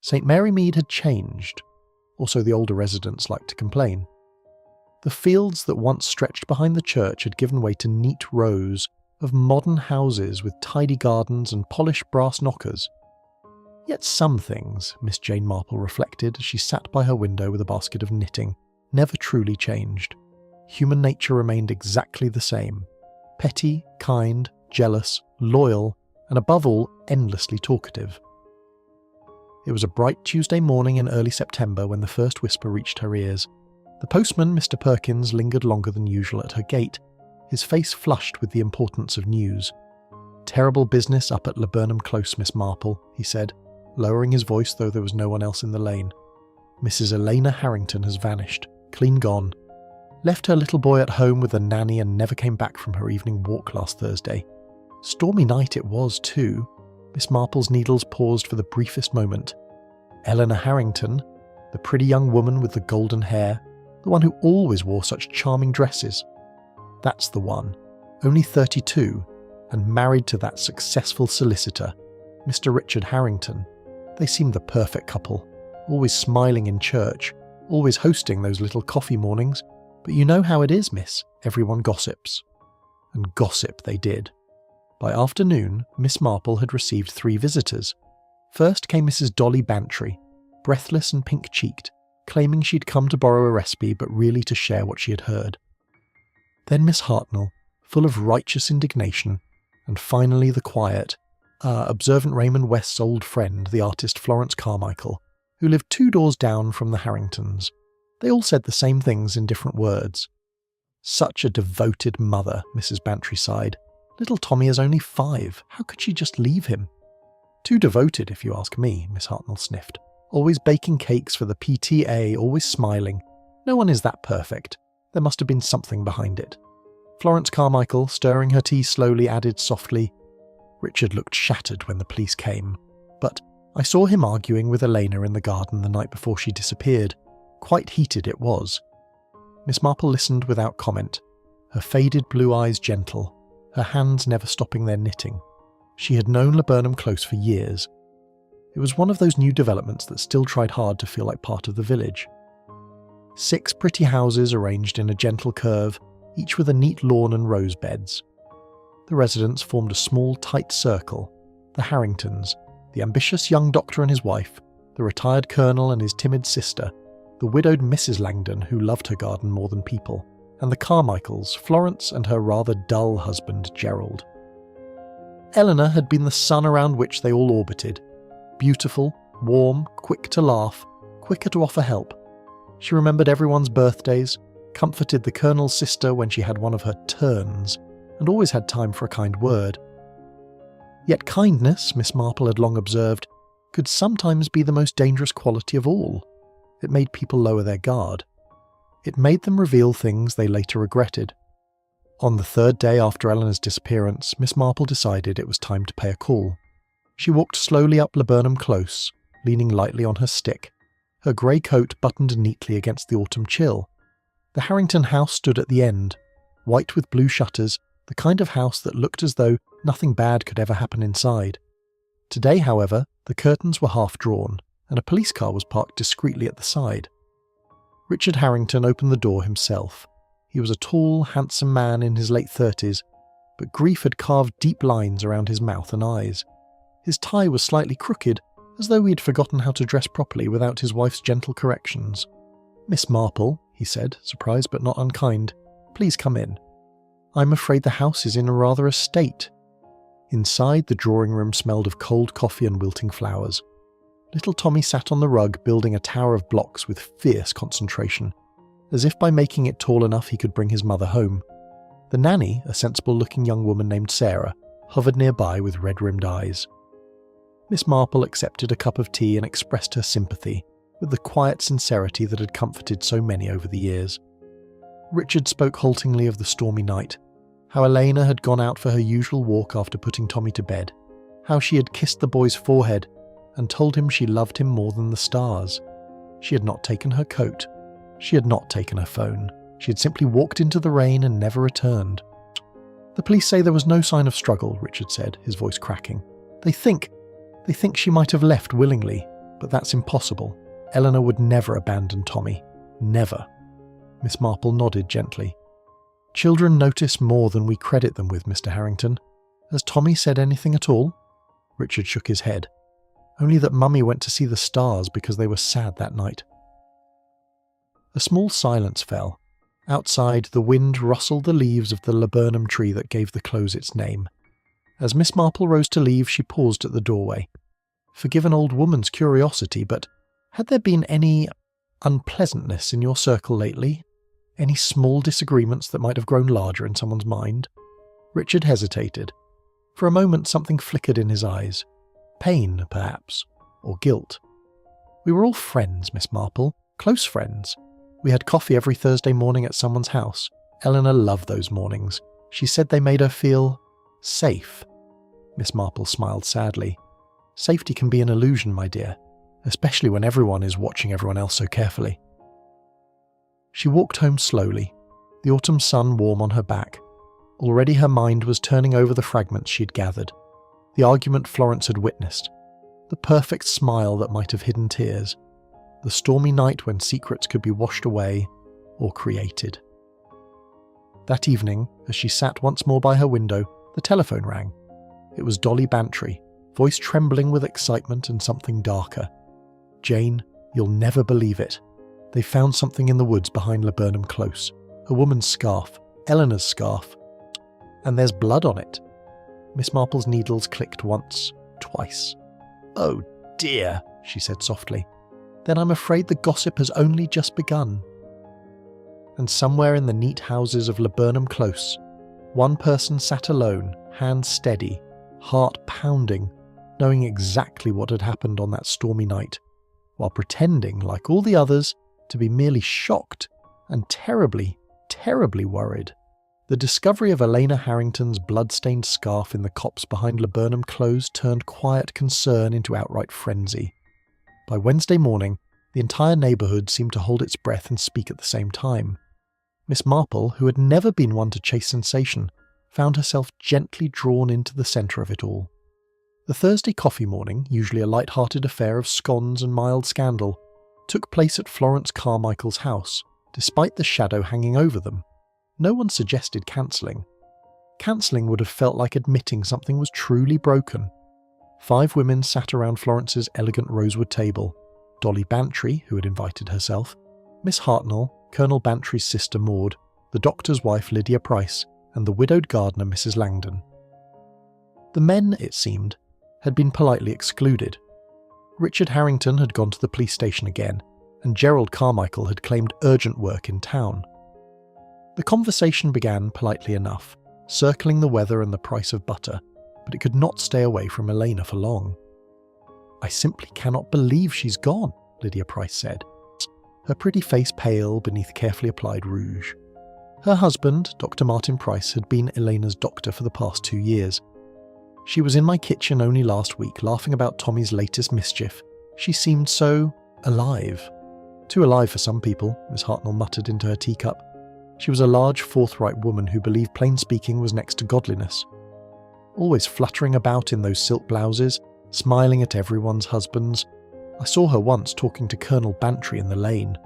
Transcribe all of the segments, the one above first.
St. Mary Mead had changed, or so the older residents liked to complain. The fields that once stretched behind the church had given way to neat rows of modern houses with tidy gardens and polished brass knockers. Yet some things, Miss Jane Marple reflected as she sat by her window with a basket of knitting, never truly changed. Human nature remained exactly the same. Petty, kind, jealous, loyal, and above all, endlessly talkative. It was a bright Tuesday morning in early September when the first whisper reached her ears. The postman, Mr. Perkins, lingered longer than usual at her gate, his face flushed with the importance of news. "Terrible business up at Laburnum Close, Miss Marple," he said, lowering his voice though there was no one else in the lane. "Mrs. Elena Harrington has vanished, clean gone. Left her little boy at home with a nanny and never came back from her evening walk last Thursday. Stormy night it was, too." Miss Marple's needles paused for the briefest moment. Elena Harrington, the pretty young woman with the golden hair, the one who always wore such charming dresses. That's the one, only 32, and married to that successful solicitor, Mr. Richard Harrington. They seemed the perfect couple, always smiling in church, always hosting those little coffee mornings. But you know how it is, miss, everyone gossips. And gossip they did. By afternoon, Miss Marple had received 3 visitors. First came Mrs. Dolly Bantry, breathless and pink-cheeked, claiming she'd come to borrow a recipe but really to share what she had heard. Then Miss Hartnell, full of righteous indignation, and finally the quiet, observant Raymond West's old friend, the artist Florence Carmichael, who lived 2 doors down from the Harringtons. They all said the same things in different words. "Such a devoted mother," Mrs. Bantry sighed. "Little Tommy is only 5. How could she just leave him?" "Too devoted, if you ask me," Miss Hartnell sniffed. "Always baking cakes for the PTA, always smiling. No one is that perfect. There must have been something behind it." Florence Carmichael, stirring her tea slowly, added softly, "Richard looked shattered when the police came, but I saw him arguing with Elena in the garden the night before she disappeared. Quite heated it was." Miss Marple listened without comment, her faded blue eyes gentle, her hands never stopping their knitting. She had known Laburnum Close for years. It was one of those new developments that still tried hard to feel like part of the village. 6 pretty houses arranged in a gentle curve, each with a neat lawn and rose beds. The residents formed a small, tight circle: the Harringtons, the ambitious young doctor and his wife, the retired colonel and his timid sister, the widowed Mrs. Langdon, who loved her garden more than people, and the Carmichaels, Florence and her rather dull husband, Gerald. Eleanor had been the sun around which they all orbited. Beautiful, warm, quick to laugh, quicker to offer help. She remembered everyone's birthdays, comforted the colonel's sister when she had one of her turns, and always had time for a kind word. Yet kindness, Miss Marple had long observed, could sometimes be the most dangerous quality of all. It made people lower their guard. It made them reveal things they later regretted. On the 3rd day after Eleanor's disappearance, Miss Marple decided it was time to pay a call. She walked slowly up Laburnum Close, leaning lightly on her stick, her grey coat buttoned neatly against the autumn chill. The Harrington house stood at the end, white with blue shutters, the kind of house that looked as though nothing bad could ever happen inside. Today, however, the curtains were half drawn, and a police car was parked discreetly at the side. Richard Harrington opened the door himself. He was a tall, handsome man in his late 30s, but grief had carved deep lines around his mouth and eyes. His tie was slightly crooked, as though he had forgotten how to dress properly without his wife's gentle corrections. "Miss Marple," he said, surprised but not unkind, "please come in. I'm afraid the house is in rather a state." Inside, the drawing room smelled of cold coffee and wilting flowers. Little Tommy sat on the rug building a tower of blocks with fierce concentration, as if by making it tall enough he could bring his mother home. The nanny, a sensible-looking young woman named Sarah, hovered nearby with red-rimmed eyes. Miss Marple accepted a cup of tea and expressed her sympathy, with the quiet sincerity that had comforted so many over the years. Richard spoke haltingly of the stormy night, how Elena had gone out for her usual walk after putting Tommy to bed, how she had kissed the boy's forehead and told him she loved him more than the stars. She had not taken her coat. She had not taken her phone. She had simply walked into the rain and never returned. "The police say there was no sign of struggle," Richard said, his voice cracking. They think she might have left willingly, But that's impossible. Eleanor would never abandon Tommy. Never. Miss Marple nodded gently. Children notice more than we credit them with, Mr. Harrington. Has Tommy said anything at all? Richard shook his head. Only that Mummy went to see the stars because they were sad that night. A small silence fell. Outside, the wind rustled the leaves of the laburnum tree that gave the close its name. As Miss Marple rose to leave, she paused at the doorway. Forgive an old woman's curiosity, but had there been any unpleasantness in your circle lately? Any small disagreements that might have grown larger in someone's mind? Richard hesitated. For a moment something flickered in his eyes. Pain, perhaps, or guilt. We were all friends, Miss Marple, close friends. We had coffee every Thursday morning at someone's house. Eleanor loved those mornings. She said they made her feel safe. Miss Marple smiled sadly. Safety can be an illusion, my dear, especially when everyone is watching everyone else so carefully. She walked home slowly, the autumn sun warm on her back. Already her mind was turning over the fragments she'd gathered. The argument Florence had witnessed. The perfect smile that might have hidden tears. The stormy night when secrets could be washed away or created. That evening, as she sat once more by her window, the telephone rang. It was Dolly Bantry, voice trembling with excitement and something darker. Jane, you'll never believe it. They found something in the woods behind Laburnum Close. A woman's scarf, Eleanor's scarf. And there's blood on it. Miss Marple's needles clicked once, twice. Oh dear, she said softly. Then I'm afraid the gossip has only just begun. And somewhere in the neat houses of Laburnum Close, one person sat alone, hands steady, heart pounding, knowing exactly what had happened on that stormy night, while pretending, like all the others, to be merely shocked and terribly, terribly worried. The discovery of Elena Harrington's blood-stained scarf in the copse behind Laburnum Close turned quiet concern into outright frenzy. By Wednesday morning, the entire neighbourhood seemed to hold its breath and speak at the same time. Miss Marple, who had never been one to chase sensation, found herself gently drawn into the centre of it all. The Thursday coffee morning, usually a light-hearted affair of scones and mild scandal, took place at Florence Carmichael's house, despite the shadow hanging over them. No one suggested cancelling. Cancelling would have felt like admitting something was truly broken. 5 women sat around Florence's elegant rosewood table. Dolly Bantry, who had invited herself, Miss Hartnell, Colonel Bantry's sister Maud, the doctor's wife Lydia Price, and the widowed gardener Mrs. Langdon. The men, it seemed, had been politely excluded. Richard Harrington had gone to the police station again, and Gerald Carmichael had claimed urgent work in town. The conversation began politely enough, circling the weather and the price of butter, but it could not stay away from Elena for long. I simply cannot believe she's gone, Lydia Price said, her pretty face pale beneath carefully applied rouge. Her husband, Dr. Martin Price, had been Elena's doctor for the past 2 years. She was in my kitchen only last week, laughing about Tommy's latest mischief. She seemed so alive. Too alive for some people, Miss Hartnell muttered into her teacup. She was a large, forthright woman who believed plain speaking was next to godliness. Always fluttering about in those silk blouses, smiling at everyone's husbands. I saw her once talking to Colonel Bantry in the lane.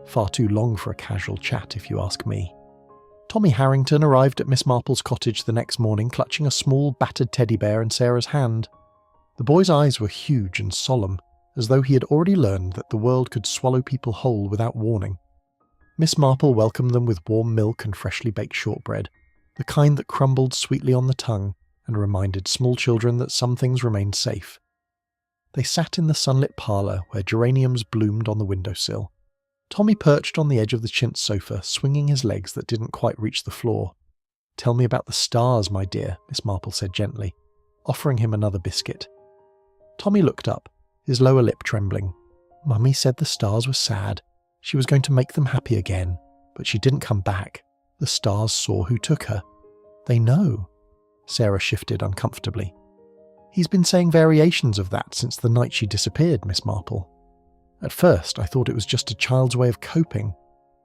Far too long for a casual chat, if you ask me. Tommy Harrington arrived at Miss Marple's cottage the next morning clutching a small, battered teddy bear in Sarah's hand. The boy's eyes were huge and solemn, as though he had already learned that the world could swallow people whole without warning. Miss Marple welcomed them with warm milk and freshly baked shortbread, the kind that crumbled sweetly on the tongue and reminded small children that some things remained safe. They sat in the sunlit parlour where geraniums bloomed on the windowsill. Tommy perched on the edge of the chintz sofa, swinging his legs that didn't quite reach the floor. "Tell me about the stars, my dear," Miss Marple said gently, offering him another biscuit. Tommy looked up, his lower lip trembling. Mummy said the stars were sad. She was going to make them happy again, but she didn't come back. The stars saw who took her. They know. Sarah shifted uncomfortably. He's been saying variations of that since the night she disappeared, Miss Marple. At first, I thought it was just a child's way of coping,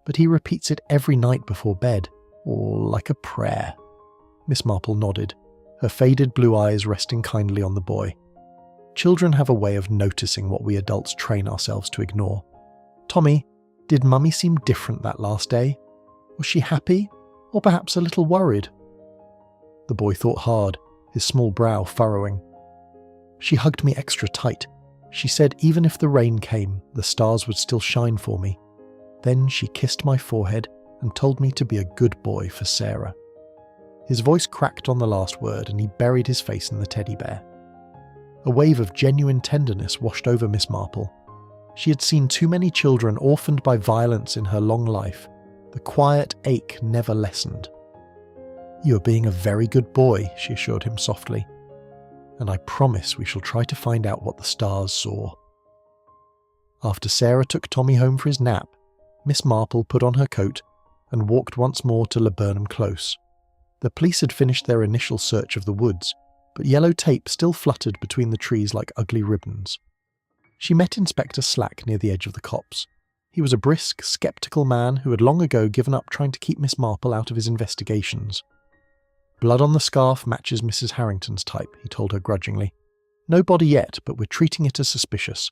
but he repeats it every night before bed, or like a prayer. Miss Marple nodded, her faded blue eyes resting kindly on the boy. Children have a way of noticing what we adults train ourselves to ignore. Tommy, did Mummy seem different that last day? Was she happy, or perhaps a little worried? The boy thought hard, his small brow furrowing. She hugged me extra tight. She said even if the rain came, the stars would still shine for me. Then she kissed my forehead and told me to be a good boy for Sarah. His voice cracked on the last word and he buried his face in the teddy bear. A wave of genuine tenderness washed over Miss Marple. She had seen too many children orphaned by violence in her long life. The quiet ache never lessened. "You are being a very good boy," she assured him softly. "And I promise we shall try to find out what the stars saw." After Sarah took Tommy home for his nap, Miss Marple put on her coat and walked once more to Laburnum Close. The police had finished their initial search of the woods, but yellow tape still fluttered between the trees like ugly ribbons. She met Inspector Slack near the edge of the copse. He was a brisk, sceptical man who had long ago given up trying to keep Miss Marple out of his investigations. "Blood on the scarf matches Mrs. Harrington's type," he told her grudgingly. "No body yet, but we're treating it as suspicious.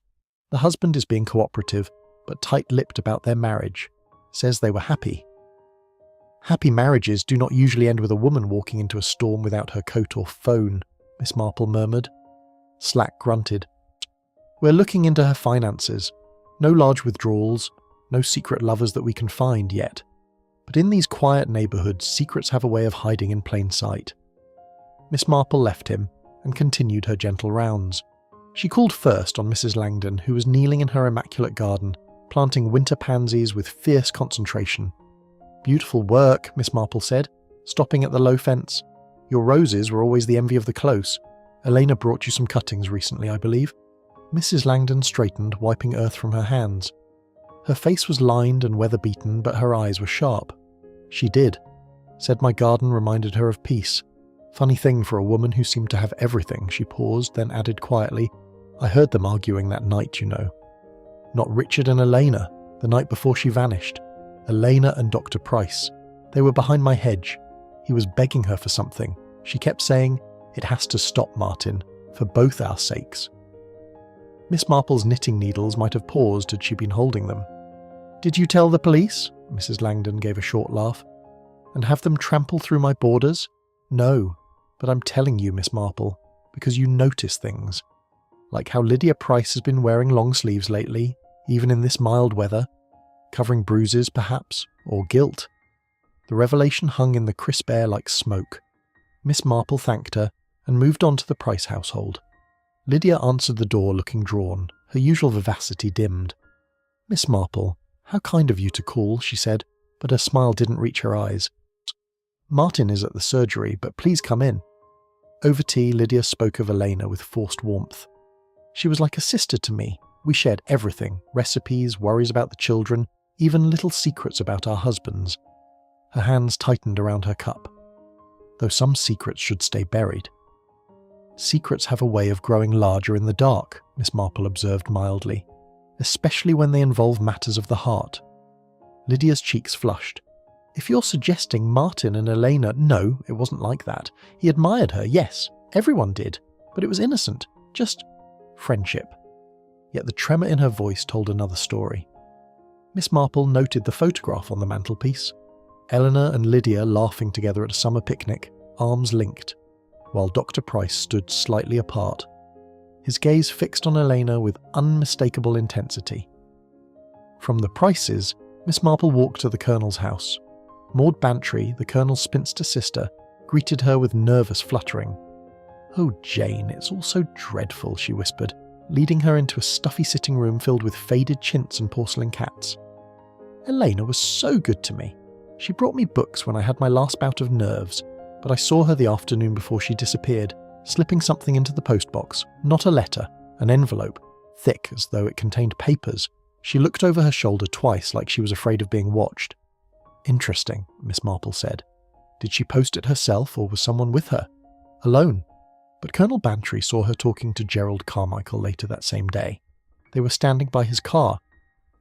The husband is being cooperative, but tight-lipped about their marriage. Says they were happy." "Happy marriages do not usually end with a woman walking into a storm without her coat or phone," Miss Marple murmured. Slack grunted. "We're looking into her finances. No large withdrawals, no secret lovers that we can find yet. But in these quiet neighbourhoods, secrets have a way of hiding in plain sight." Miss Marple left him and continued her gentle rounds. She called first on Mrs. Langdon, who was kneeling in her immaculate garden, planting winter pansies with fierce concentration. "Beautiful work," Miss Marple said, stopping at the low fence. "Your roses were always the envy of the close. Elena brought you some cuttings recently, I believe." Mrs. Langdon straightened, wiping earth from her hands. Her face was lined and weather-beaten, but her eyes were sharp. "She did. Said my garden reminded her of peace. Funny thing for a woman who seemed to have everything." She paused, then added quietly, "I heard them arguing that night, you know. Not Richard and Elena, the night before she vanished. Elena and Dr. Price. They were behind my hedge. He was begging her for something. She kept saying, 'It has to stop, Martin, for both our sakes.'" Miss Marple's knitting needles might have paused had she been holding them. "Did you tell the police?" Mrs. Langdon gave a short laugh. "And have them trample through my borders?" "No, but I'm telling you, Miss Marple, because you notice things. Like how Lydia Price has been wearing long sleeves lately, even in this mild weather, covering bruises, perhaps, or guilt." The revelation hung in the crisp air like smoke. Miss Marple thanked her and moved on to the Price household. Lydia answered the door looking drawn, her usual vivacity dimmed. "Miss Marple, how kind of you to call," she said, but her smile didn't reach her eyes. "Martin is at the surgery, but please come in." Over tea, Lydia spoke of Elena with forced warmth. "She was like a sister to me. We shared everything, recipes, worries about the children, even little secrets about our husbands." Her hands tightened around her cup. "Though some secrets should stay buried." "Secrets have a way of growing larger in the dark," Miss Marple observed mildly, "especially when they involve matters of the heart." Lydia's cheeks flushed. "If you're suggesting Martin and Elena—" "No, it wasn't like that. He admired her, yes, everyone did, but it was innocent, just friendship." Yet the tremor in her voice told another story. Miss Marple noted the photograph on the mantelpiece. Eleanor and Lydia laughing together at a summer picnic, arms linked, while Dr. Price stood slightly apart, his gaze fixed on Elena with unmistakable intensity. From the Prices, Miss Marple walked to the Colonel's house. Maud Bantry, the Colonel's spinster sister, greeted her with nervous fluttering. "Oh, Jane, it's all so dreadful," she whispered, leading her into a stuffy sitting room filled with faded chintz and porcelain cats. "Elena was so good to me. She brought me books when I had my last bout of nerves, but I saw her the afternoon before she disappeared, slipping something into the postbox, not a letter, an envelope, thick as though it contained papers. She looked over her shoulder twice like she was afraid of being watched." "Interesting," Miss Marple said. "Did she post it herself or was someone with her? Alone?" But Colonel Bantry saw her talking to Gerald Carmichael later that same day. They were standing by his car.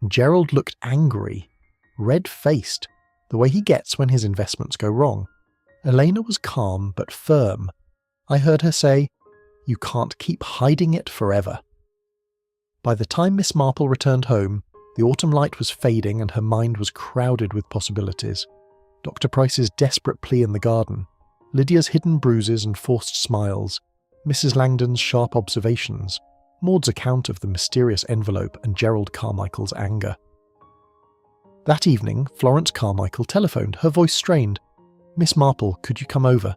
Gerald looked angry, red-faced, the way he gets when his investments go wrong. Elena was calm but firm. I heard her say, You can't keep hiding it forever. By the time Miss Marple returned home, the autumn light was fading and her mind was crowded with possibilities. Dr. Price's desperate plea in the garden, Lydia's hidden bruises and forced smiles, Mrs. Langdon's sharp observations, Maud's account of the mysterious envelope and Gerald Carmichael's anger. That evening, Florence Carmichael telephoned, her voice strained. "Miss Marple, could you come over?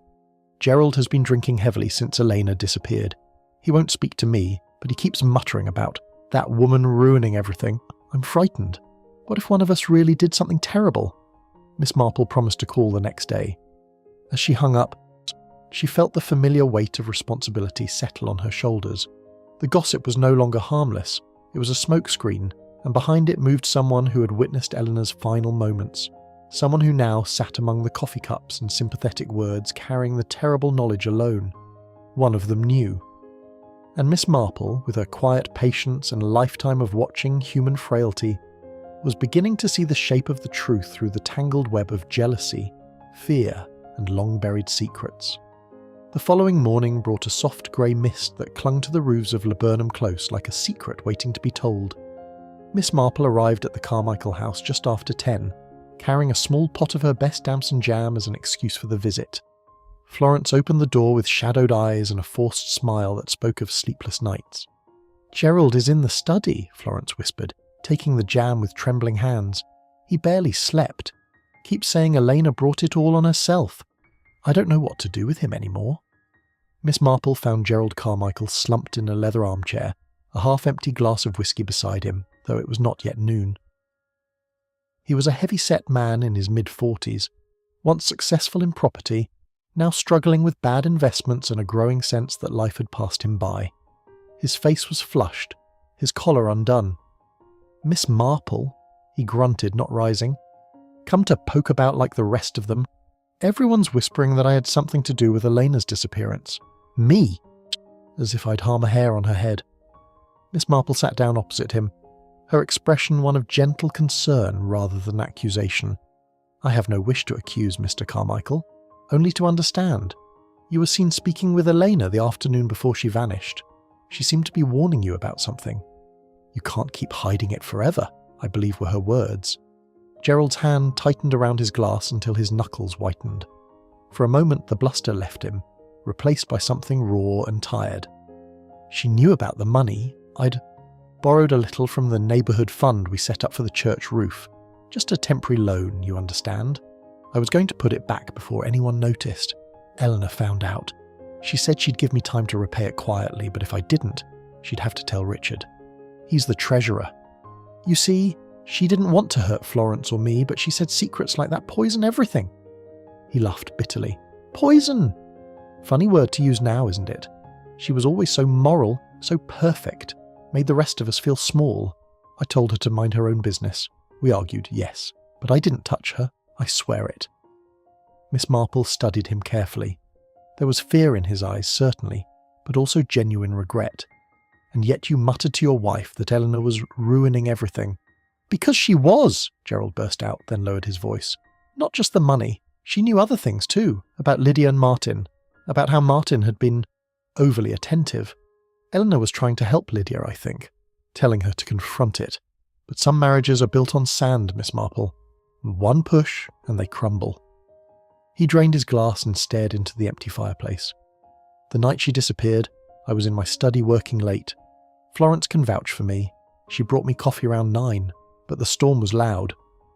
Gerald has been drinking heavily since Elena disappeared. He won't speak to me, but he keeps muttering about that woman ruining everything. I'm frightened. What if one of us really did something terrible?" Miss Marple promised to call the next day. As she hung up, she felt the familiar weight of responsibility settle on her shoulders. The gossip was no longer harmless. It was a smokescreen, and behind it moved someone who had witnessed Eleanor's final moments. Someone who now sat among the coffee cups and sympathetic words, carrying the terrible knowledge alone. One of them knew. And Miss Marple, with her quiet patience and lifetime of watching human frailty, was beginning to see the shape of the truth through the tangled web of jealousy, fear, and long-buried secrets. The following morning brought a soft grey mist that clung to the roofs of Laburnum Close like a secret waiting to be told. Miss Marple arrived at the Carmichael house just after 10, carrying a small pot of her best damson jam as an excuse for the visit. Florence opened the door with shadowed eyes and a forced smile that spoke of sleepless nights. "Gerald is in the study," Florence whispered, taking the jam with trembling hands. "He barely slept. Keeps saying Elena brought it all on herself. I don't know what to do with him anymore." Miss Marple found Gerald Carmichael slumped in a leather armchair, a half-empty glass of whisky beside him, though it was not yet noon. He was a heavy-set man in his mid-40s, once successful in property, now struggling with bad investments and a growing sense that life had passed him by. His face was flushed, his collar undone. "Miss Marple," he grunted, not rising. "Come to poke about like the rest of them. Everyone's whispering that I had something to do with Elena's disappearance. Me! As if I'd harm a hair on her head." Miss Marple sat down opposite him, her expression one of gentle concern rather than accusation. "I have no wish to accuse, Mr. Carmichael, only to understand. You were seen speaking with Elena the afternoon before she vanished. She seemed to be warning you about something. You can't keep hiding it forever, I believe were her words." Gerald's hand tightened around his glass until his knuckles whitened. For a moment the bluster left him, replaced by something raw and tired. "She knew about the money. I'd borrowed a little from the neighbourhood fund we set up for the church roof. Just a temporary loan, you understand. I was going to put it back before anyone noticed. Eleanor found out. She said she'd give me time to repay it quietly, but if I didn't, she'd have to tell Richard. He's the treasurer. You see, she didn't want to hurt Florence or me, but she said secrets like that poison everything." He laughed bitterly. "Poison! Funny word to use now, isn't it? She was always so moral, so perfect, made the rest of us feel small. I told her to mind her own business. We argued, yes, but I didn't touch her. I swear it." Miss Marple studied him carefully. There was fear in his eyes, certainly, but also genuine regret. "And yet you muttered to your wife that Eleanor was ruining everything." "Because she was," Gerald burst out, then lowered his voice. "Not just the money. She knew other things too, about Lydia and Martin, about how Martin had been overly attentive. Eleanor was trying to help Lydia, I think, telling her to confront it. But some marriages are built on sand, Miss Marple. One push and they crumble." He drained his glass and stared into the empty fireplace. "The night she disappeared, I was in my study working late. Florence can vouch for me. She brought me coffee around 9, but the storm was loud.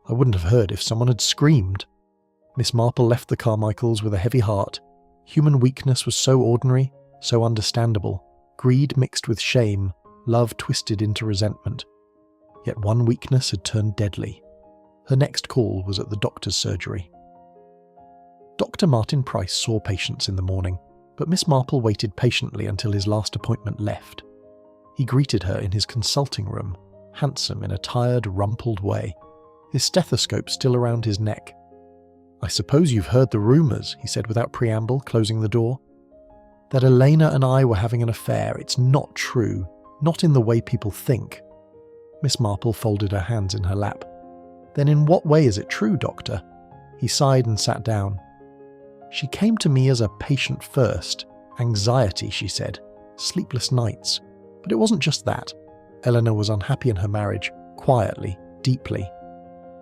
I wouldn't have heard if someone had screamed." Miss Marple left the Carmichaels with a heavy heart. Human weakness was so ordinary, so understandable. Greed mixed with shame, love twisted into resentment. Yet one weakness had turned deadly. Her next call was at the doctor's surgery. Dr. Martin Price saw patients in the morning, but Miss Marple waited patiently until his last appointment left. He greeted her in his consulting room, handsome in a tired, rumpled way, his stethoscope still around his neck. "I suppose you've heard the rumours," he said without preamble, closing the door. "That Elena and I were having an affair. It's not true, not in the way people think." Miss Marple folded her hands in her lap. "Then in what way is it true, Doctor?" He sighed and sat down. "She came to me as a patient first. Anxiety, she said. sleepless nights. But it wasn't just that. Elena was unhappy in her marriage, quietly, deeply.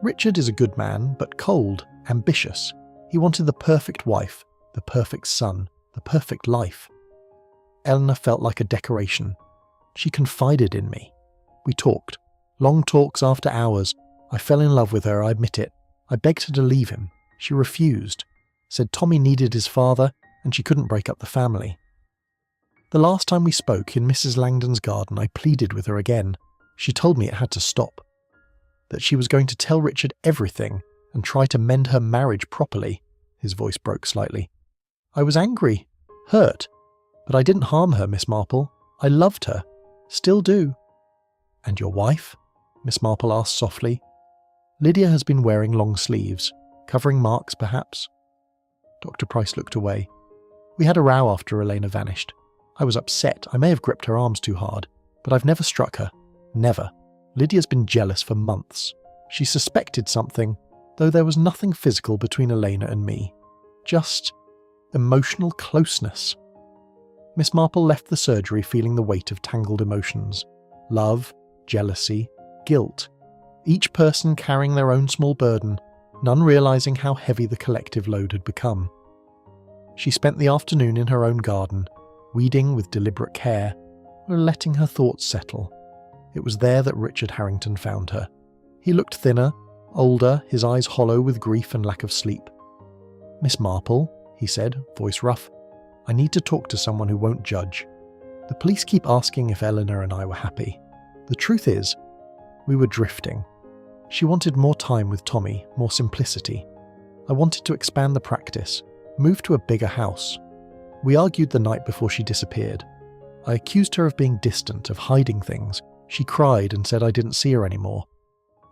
Richard is a good man, but cold, ambitious. He wanted the perfect wife, the perfect son, the perfect life. Elena felt like a decoration. She confided in me. We talked. Long talks after hours. I fell in love with her, I admit it. I begged her to leave him. She refused. Said Tommy needed his father, and she couldn't break up the family. The last time we spoke in Mrs. Langdon's garden, I pleaded with her again. She told me it had to stop. That she was going to tell Richard everything and try to mend her marriage properly. His voice broke slightly. I was angry, hurt, but I didn't harm her, Miss Marple. I loved her. Still do. And your wife? Miss Marple asked softly. Lydia has been wearing long sleeves, covering marks perhaps. Dr. Price looked away. We had a row after Elena vanished. I was upset. I may have gripped her arms too hard, but I've never struck her. Never. Lydia's been jealous for months. She suspected something, though there was nothing physical between Elena and me. Just emotional closeness. Miss Marple left the surgery feeling the weight of tangled emotions. Love, jealousy, guilt. Each person carrying their own small burden, none realising how heavy the collective load had become. She spent the afternoon in her own garden, weeding with deliberate care, or letting her thoughts settle. It was there that Richard Harrington found her. He looked thinner, older, his eyes hollow with grief and lack of sleep. Miss Marple, he said, voice rough, I need to talk to someone who won't judge. The police keep asking if Eleanor and I were happy. The truth is, we were drifting. She wanted more time with Tommy, more simplicity. I wanted to expand the practice, move to a bigger house. We argued the night before she disappeared. I accused her of being distant, of hiding things. She cried and said I didn't see her anymore.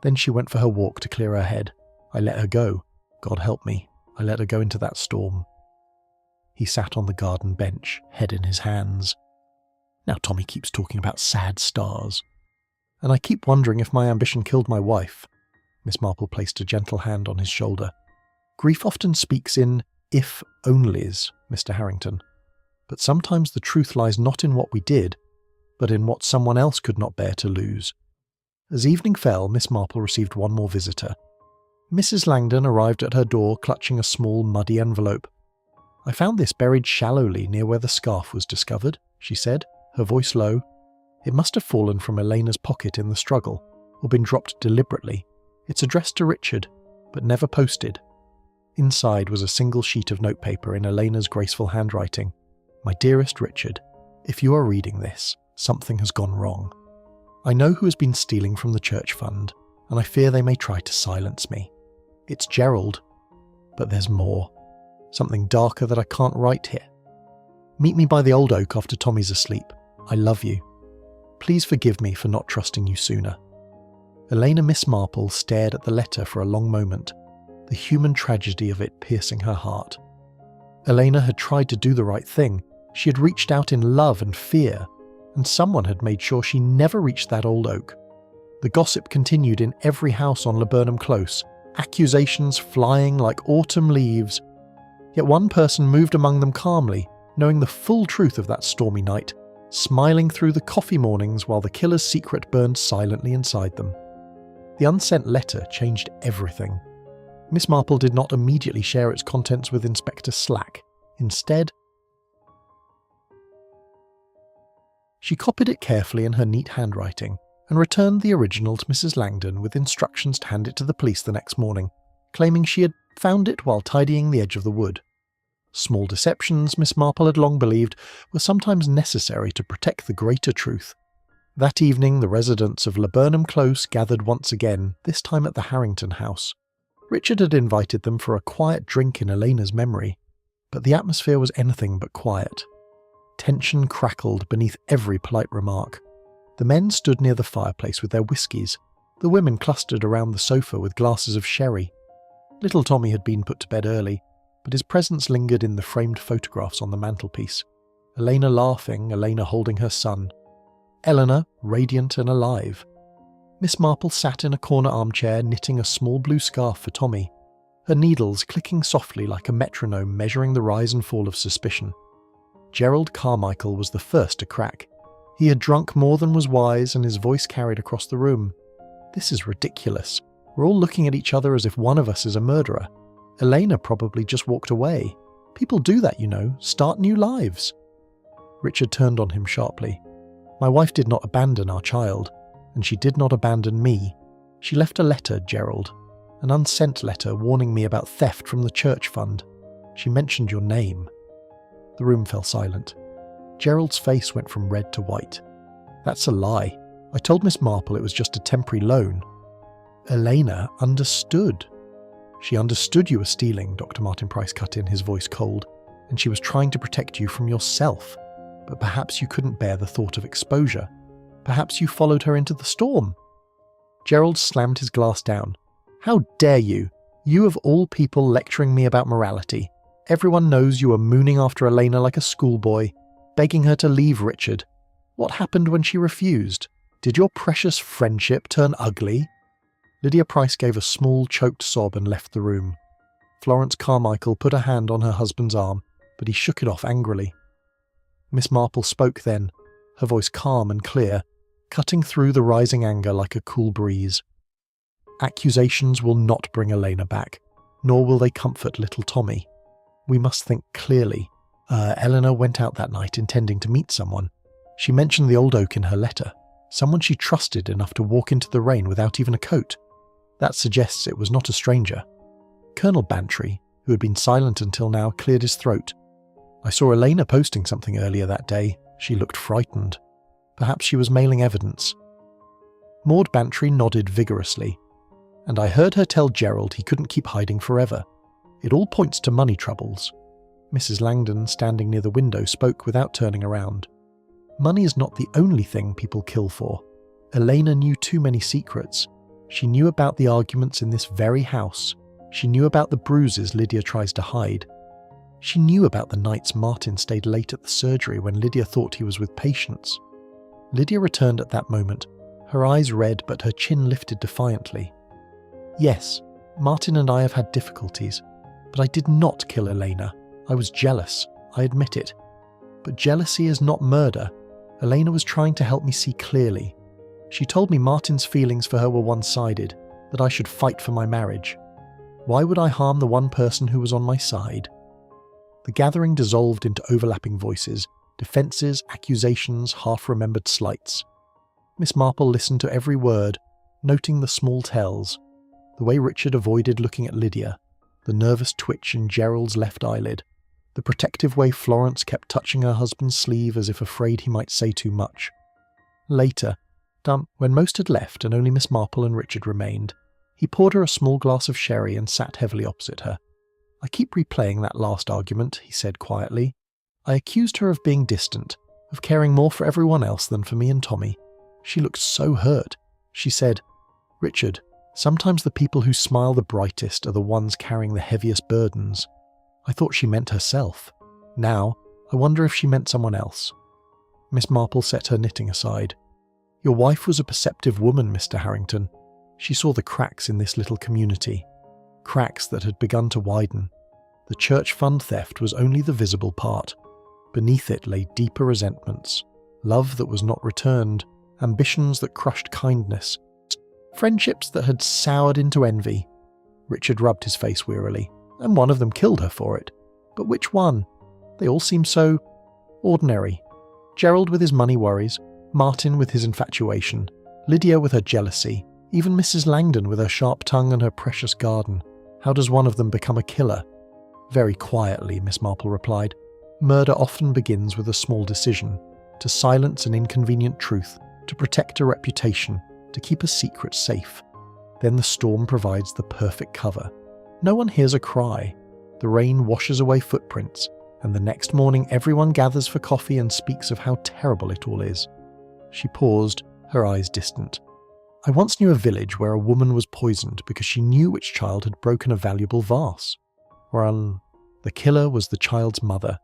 Then she went for her walk to clear her head. I let her go. God help me. I let her go into that storm. He sat on the garden bench, head in his hands. Now Tommy keeps talking about sad stars. And I keep wondering if my ambition killed my wife. Miss Marple placed a gentle hand on his shoulder. Grief often speaks in if-onlys, Mr. Harrington. But sometimes the truth lies not in what we did, but in what someone else could not bear to lose. As evening fell, Miss Marple received one more visitor. Mrs. Langdon arrived at her door clutching a small, muddy envelope. I found this buried shallowly near where the scarf was discovered, she said, her voice low. It must have fallen from Elena's pocket in the struggle, or been dropped deliberately. It's addressed to Richard, but never posted. Inside was a single sheet of notepaper in Elena's graceful handwriting. My dearest Richard, if you are reading this, something has gone wrong. I know who has been stealing from the church fund, and I fear they may try to silence me. It's Gerald, but there's more. Something darker that I can't write here. Meet me by the old oak after Tommy's asleep. I love you. Please forgive me for not trusting you sooner. Elena Miss Marple stared at the letter for a long moment, the human tragedy of it piercing her heart. Elena had tried to do the right thing. She had reached out in love and fear, and someone had made sure she never reached that old oak. The gossip continued in every house on Laburnum Close, accusations flying like autumn leaves. Yet one person moved among them calmly, knowing the full truth of that stormy night, smiling through the coffee mornings while the killer's secret burned silently inside them. The unsent letter changed everything. Miss Marple did not immediately share its contents with Inspector Slack. Instead, she copied it carefully in her neat handwriting and returned the original to Mrs. Langdon with instructions to hand it to the police the next morning, claiming she had found it while tidying the edge of the wood. Small deceptions, Miss Marple had long believed, were sometimes necessary to protect the greater truth. That evening the residents of Laburnum Close gathered once again, this time at the Harrington house. Richard had invited them for a quiet drink in Elena's memory, but the atmosphere was anything but quiet. Tension crackled beneath every polite remark. The men stood near the fireplace with their whiskies. The women clustered around the sofa with glasses of sherry. Little Tommy had been put to bed early, but his presence lingered in the framed photographs on the mantelpiece. Elena laughing, Elena holding her son. Eleanor, radiant and alive. Miss Marple sat in a corner armchair knitting a small blue scarf for Tommy, her needles clicking softly like a metronome measuring the rise and fall of suspicion. Gerald Carmichael was the first to crack. He had drunk more than was wise, and his voice carried across the room. "This is ridiculous. We're all looking at each other as if one of us is a murderer. Elena probably just walked away. People do that, you know, start new lives." Richard turned on him sharply. "My wife did not abandon our child, and she did not abandon me. She left a letter, Gerald, an unsent letter warning me about theft from the church fund. She mentioned your name." The room fell silent. Gerald's face went from red to white. "That's a lie. I told Miss Marple it was just a temporary loan." "Elena understood." "She understood you were stealing," Dr. Martin Price cut in, his voice cold, "and she was trying to protect you from yourself. But perhaps you couldn't bear the thought of exposure. Perhaps you followed her into the storm." Gerald slammed his glass down. "How dare you? You of all people lecturing me about morality. Everyone knows you were mooning after Elena like a schoolboy, begging her to leave Richard. What happened when she refused? Did your precious friendship turn ugly?" Lydia Price gave a small, choked sob and left the room. Florence Carmichael put a hand on her husband's arm, but he shook it off angrily. Miss Marple spoke then, her voice calm and clear, cutting through the rising anger like a cool breeze. "Accusations will not bring Elena back, nor will they comfort little Tommy. We must think clearly. Eleanor went out that night intending to meet someone. She mentioned the old oak in her letter, someone she trusted enough to walk into the rain without even a coat. That suggests it was not a stranger." Colonel Bantry, who had been silent until now, cleared his throat. "I saw Elena posting something earlier that day. She looked frightened. Perhaps she was mailing evidence." Maud Bantry nodded vigorously. "And I heard her tell Gerald he couldn't keep hiding forever. It all points to money troubles." Mrs. Langdon, standing near the window, spoke without turning around. "Money is not the only thing people kill for. Elena knew too many secrets. She knew about the arguments in this very house. She knew about the bruises Lydia tries to hide. She knew about the nights Martin stayed late at the surgery when Lydia thought he was with patients." Lydia returned at that moment, her eyes red but her chin lifted defiantly. "Yes, Martin and I have had difficulties, but I did not kill Elena. I was jealous, I admit it. But jealousy is not murder. Elena was trying to help me see clearly. She told me Martin's feelings for her were one-sided, that I should fight for my marriage. Why would I harm the one person who was on my side?" The gathering dissolved into overlapping voices, defences, accusations, half-remembered slights. Miss Marple listened to every word, noting the small tells, the way Richard avoided looking at Lydia, the nervous twitch in Gerald's left eyelid, the protective way Florence kept touching her husband's sleeve as if afraid he might say too much. Later, when most had left and only Miss Marple and Richard remained, he poured her a small glass of sherry and sat heavily opposite her. "I keep replaying that last argument," he said quietly. "I accused her of being distant, of caring more for everyone else than for me and Tommy. She looked so hurt. She said, 'Richard, sometimes the people who smile the brightest are the ones carrying the heaviest burdens.' I thought she meant herself. Now, I wonder if she meant someone else." Miss Marple set her knitting aside. "Your wife was a perceptive woman, Mr. Harrington. She saw the cracks in this little community. Cracks that had begun to widen. The church fund theft was only the visible part. Beneath it lay deeper resentments, love that was not returned, ambitions that crushed kindness, friendships that had soured into envy." Richard rubbed his face wearily. "And one of them killed her for it. But which one? They all seem so ordinary. Gerald with his money worries, Martin with his infatuation, Lydia with her jealousy, even Mrs. Langdon with her sharp tongue and her precious garden. How does one of them become a killer?" "Very quietly," Miss Marple replied. "Murder often begins with a small decision, to silence an inconvenient truth, to protect a reputation, to keep a secret safe. Then the storm provides the perfect cover. No one hears a cry. The rain washes away footprints, and the next morning everyone gathers for coffee and speaks of how terrible it all is." She paused, her eyes distant. "I once knew a village where a woman was poisoned because she knew which child had broken a valuable vase. Well, the killer was the child's mother,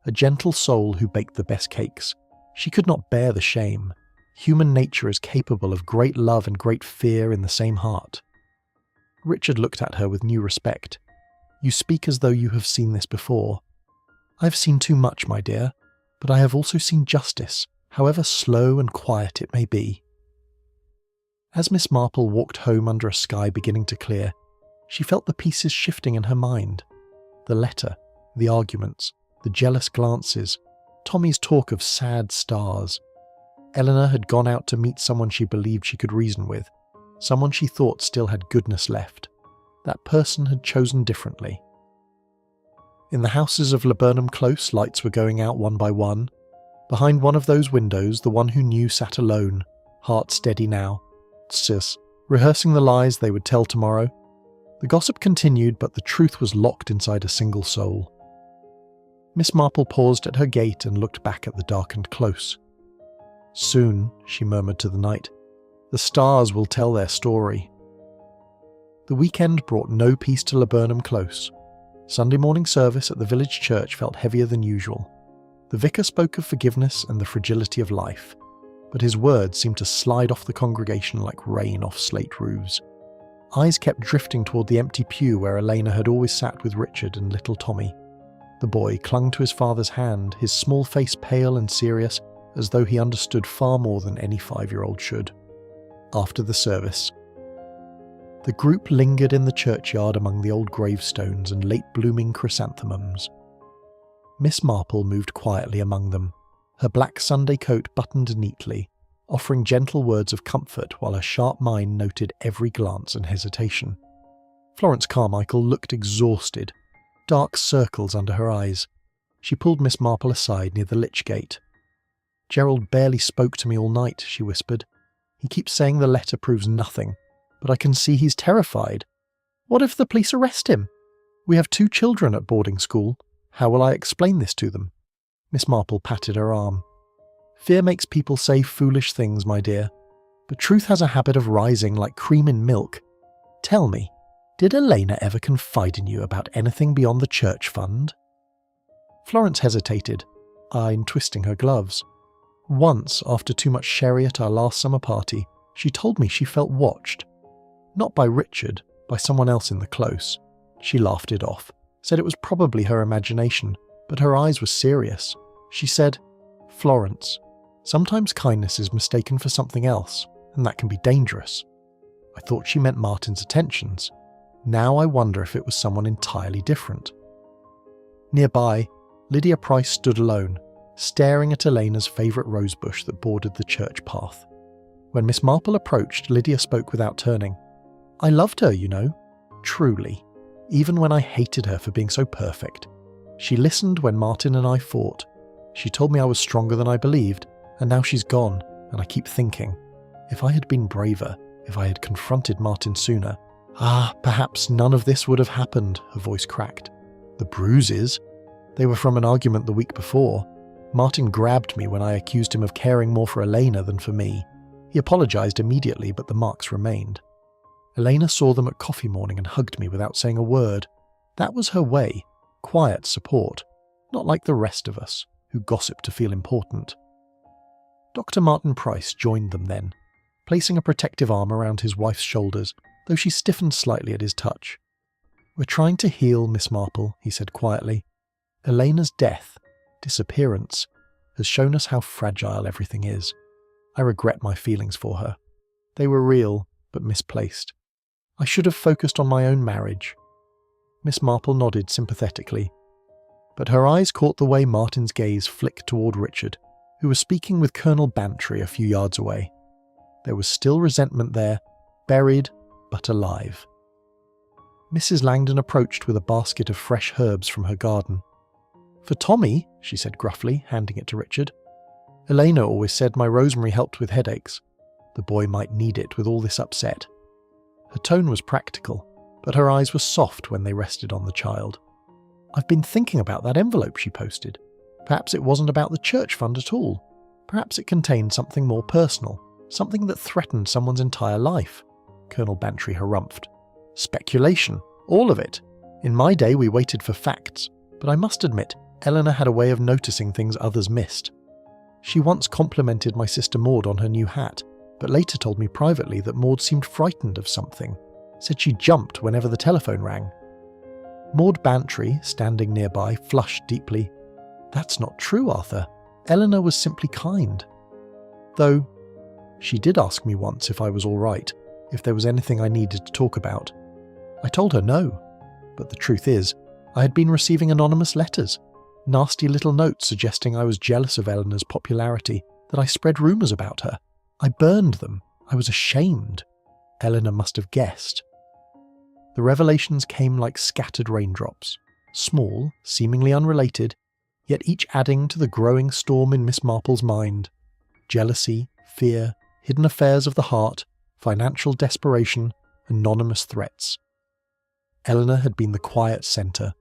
a gentle soul who baked the best cakes. She could not bear the shame. Human nature is capable of great love and great fear in the same heart." Richard looked at her with new respect. "You speak as though you have seen this before." "I've seen too much, my dear. but I have also seen justice, however slow and quiet it may be." As Miss Marple walked home under a sky beginning to clear, she felt the pieces shifting in her mind. The letter, the arguments, the jealous glances, Tommy's talk of sad stars. Eleanor had gone out to meet someone she believed she could reason with, someone she thought still had goodness left. That person had chosen differently. In the houses of Laburnum Close, lights were going out one by one. Behind one of those windows, the one who knew sat alone, heart steady now, rehearsing the lies they would tell tomorrow. The gossip continued, but the truth was locked inside a single soul. Miss Marple paused at her gate and looked back at the darkened close. "Soon," she murmured to the night, "the stars will tell their story." The weekend brought no peace to Laburnum Close. Sunday morning service at the village church felt heavier than usual. The vicar spoke of forgiveness and the fragility of life, but his words seemed to slide off the congregation like rain off slate roofs. Eyes kept drifting toward the empty pew where Elena had always sat with Richard and little Tommy. The boy clung to his father's hand, his small face pale and serious, as though he understood far more than any 5-year-old should. After the service, the group lingered in the churchyard among the old gravestones and late-blooming chrysanthemums. Miss Marple moved quietly among them, her black Sunday coat buttoned neatly, offering gentle words of comfort while her sharp mind noted every glance and hesitation. Florence Carmichael looked exhausted, dark circles under her eyes. She pulled Miss Marple aside near the lich gate. "Gerald barely spoke to me all night," she whispered. "He keeps saying the letter proves nothing, but I can see he's terrified. What if the police arrest him? We have 2 children at boarding school. How will I explain this to them?" Miss Marple patted her arm. "Fear makes people say foolish things, my dear, but truth has a habit of rising like cream in milk. Tell me, did Elena ever confide in you about anything beyond the church fund?" Florence hesitated, eyed twisting her gloves. "Once, after too much sherry at our last summer party, she told me she felt watched. Not by Richard, by someone else in the close." She laughed it off, said it was probably her imagination, but her eyes were serious. She said, "Florence, sometimes kindness is mistaken for something else, and that can be dangerous. I thought she meant Martin's attentions. Now I wonder if it was someone entirely different." Nearby, Lydia Price stood alone, staring at Elena's favourite rosebush that bordered the church path. When Miss Marple approached, Lydia spoke without turning. "I loved her, you know. Truly. Even when I hated her for being so perfect. She listened when Martin and I fought. She told me I was stronger than I believed, and now she's gone, and I keep thinking, if I had been braver, if I had confronted Martin sooner, perhaps none of this would have happened," her voice cracked. "The bruises? They were from an argument the week before. Martin grabbed me when I accused him of caring more for Elena than for me. He apologised immediately, but the marks remained. Elena saw them at coffee morning and hugged me without saying a word. That was her way, quiet support, not like the rest of us, who gossip to feel important." Dr. Martin Price joined them then, placing a protective arm around his wife's shoulders, though she stiffened slightly at his touch. "We're trying to heal, Miss Marple," he said quietly. "Elena's death, disappearance, has shown us how fragile everything is. I regret my feelings for her. They were real, but misplaced. I should have focused on my own marriage." Miss Marple nodded sympathetically, but her eyes caught the way Martin's gaze flicked toward Richard, who was speaking with Colonel Bantry a few yards away. There was still resentment there, buried but alive. Mrs. Langdon approached with a basket of fresh herbs from her garden. "For Tommy," she said gruffly, handing it to Richard. "Elena always said my rosemary helped with headaches. The boy might need it with all this upset." Her tone was practical, but her eyes were soft when they rested on the child. "I've been thinking about that envelope she posted. Perhaps it wasn't about the church fund at all. Perhaps it contained something more personal, something that threatened someone's entire life." Colonel Bantry harumphed. "Speculation, all of it. In my day we waited for facts, but I must admit, Eleanor had a way of noticing things others missed. She once complimented my sister Maud on her new hat, but later told me privately that Maud seemed frightened of something, said she jumped whenever the telephone rang." Maud Bantry, standing nearby, flushed deeply. "That's not true, Arthur. Eleanor was simply kind. Though, she did ask me once if I was all right, if there was anything I needed to talk about. I told her no, but the truth is, I had been receiving anonymous letters, nasty little notes suggesting I was jealous of Eleanor's popularity, that I spread rumours about her. I burned them. I was ashamed. Eleanor must have guessed. The revelations came like scattered raindrops, small, seemingly unrelated, yet each adding to the growing storm in Miss Marple's mind. Jealousy, fear, hidden affairs of the heart, financial desperation, anonymous threats. Eleanor had been the quiet centre,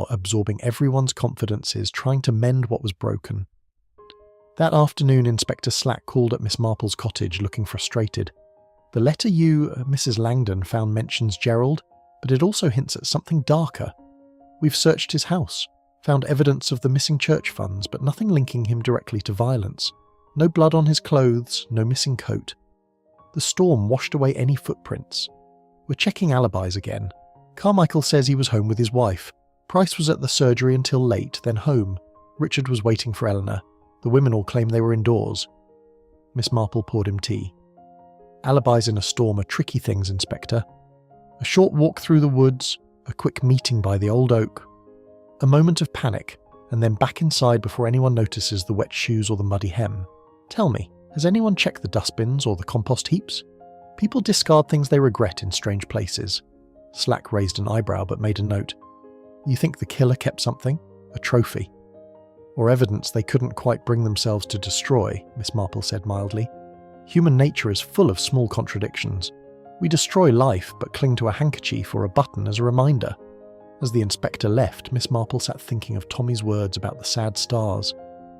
absorbing everyone's confidences, trying to mend what was broken. That afternoon, Inspector Slack called at Miss Marple's cottage looking frustrated. The letter you, Mrs. Langdon, found mentions Gerald, but it also hints at something darker. We've searched his house, found evidence of the missing church funds, but nothing linking him directly to violence. No blood on his clothes, no missing coat. The storm washed away any footprints. We're checking alibis again. Carmichael says he was home with his wife. Price was at the surgery until late, then home. Richard was waiting for Eleanor. The women all claim they were indoors. Miss Marple poured him tea. Alibis in a storm are tricky things, Inspector. A short walk through the woods, a quick meeting by the old oak, a moment of panic, and then back inside before anyone notices the wet shoes or the muddy hem. Tell me, has anyone checked the dustbins or the compost heaps? People discard things they regret in strange places. Slack raised an eyebrow but made a note. You think the killer kept something? A trophy? Or evidence they couldn't quite bring themselves to destroy, Miss Marple said mildly. Human nature is full of small contradictions. We destroy life but cling to a handkerchief or a button as a reminder. As the inspector left, Miss Marple sat thinking of Tommy's words about the sad stars.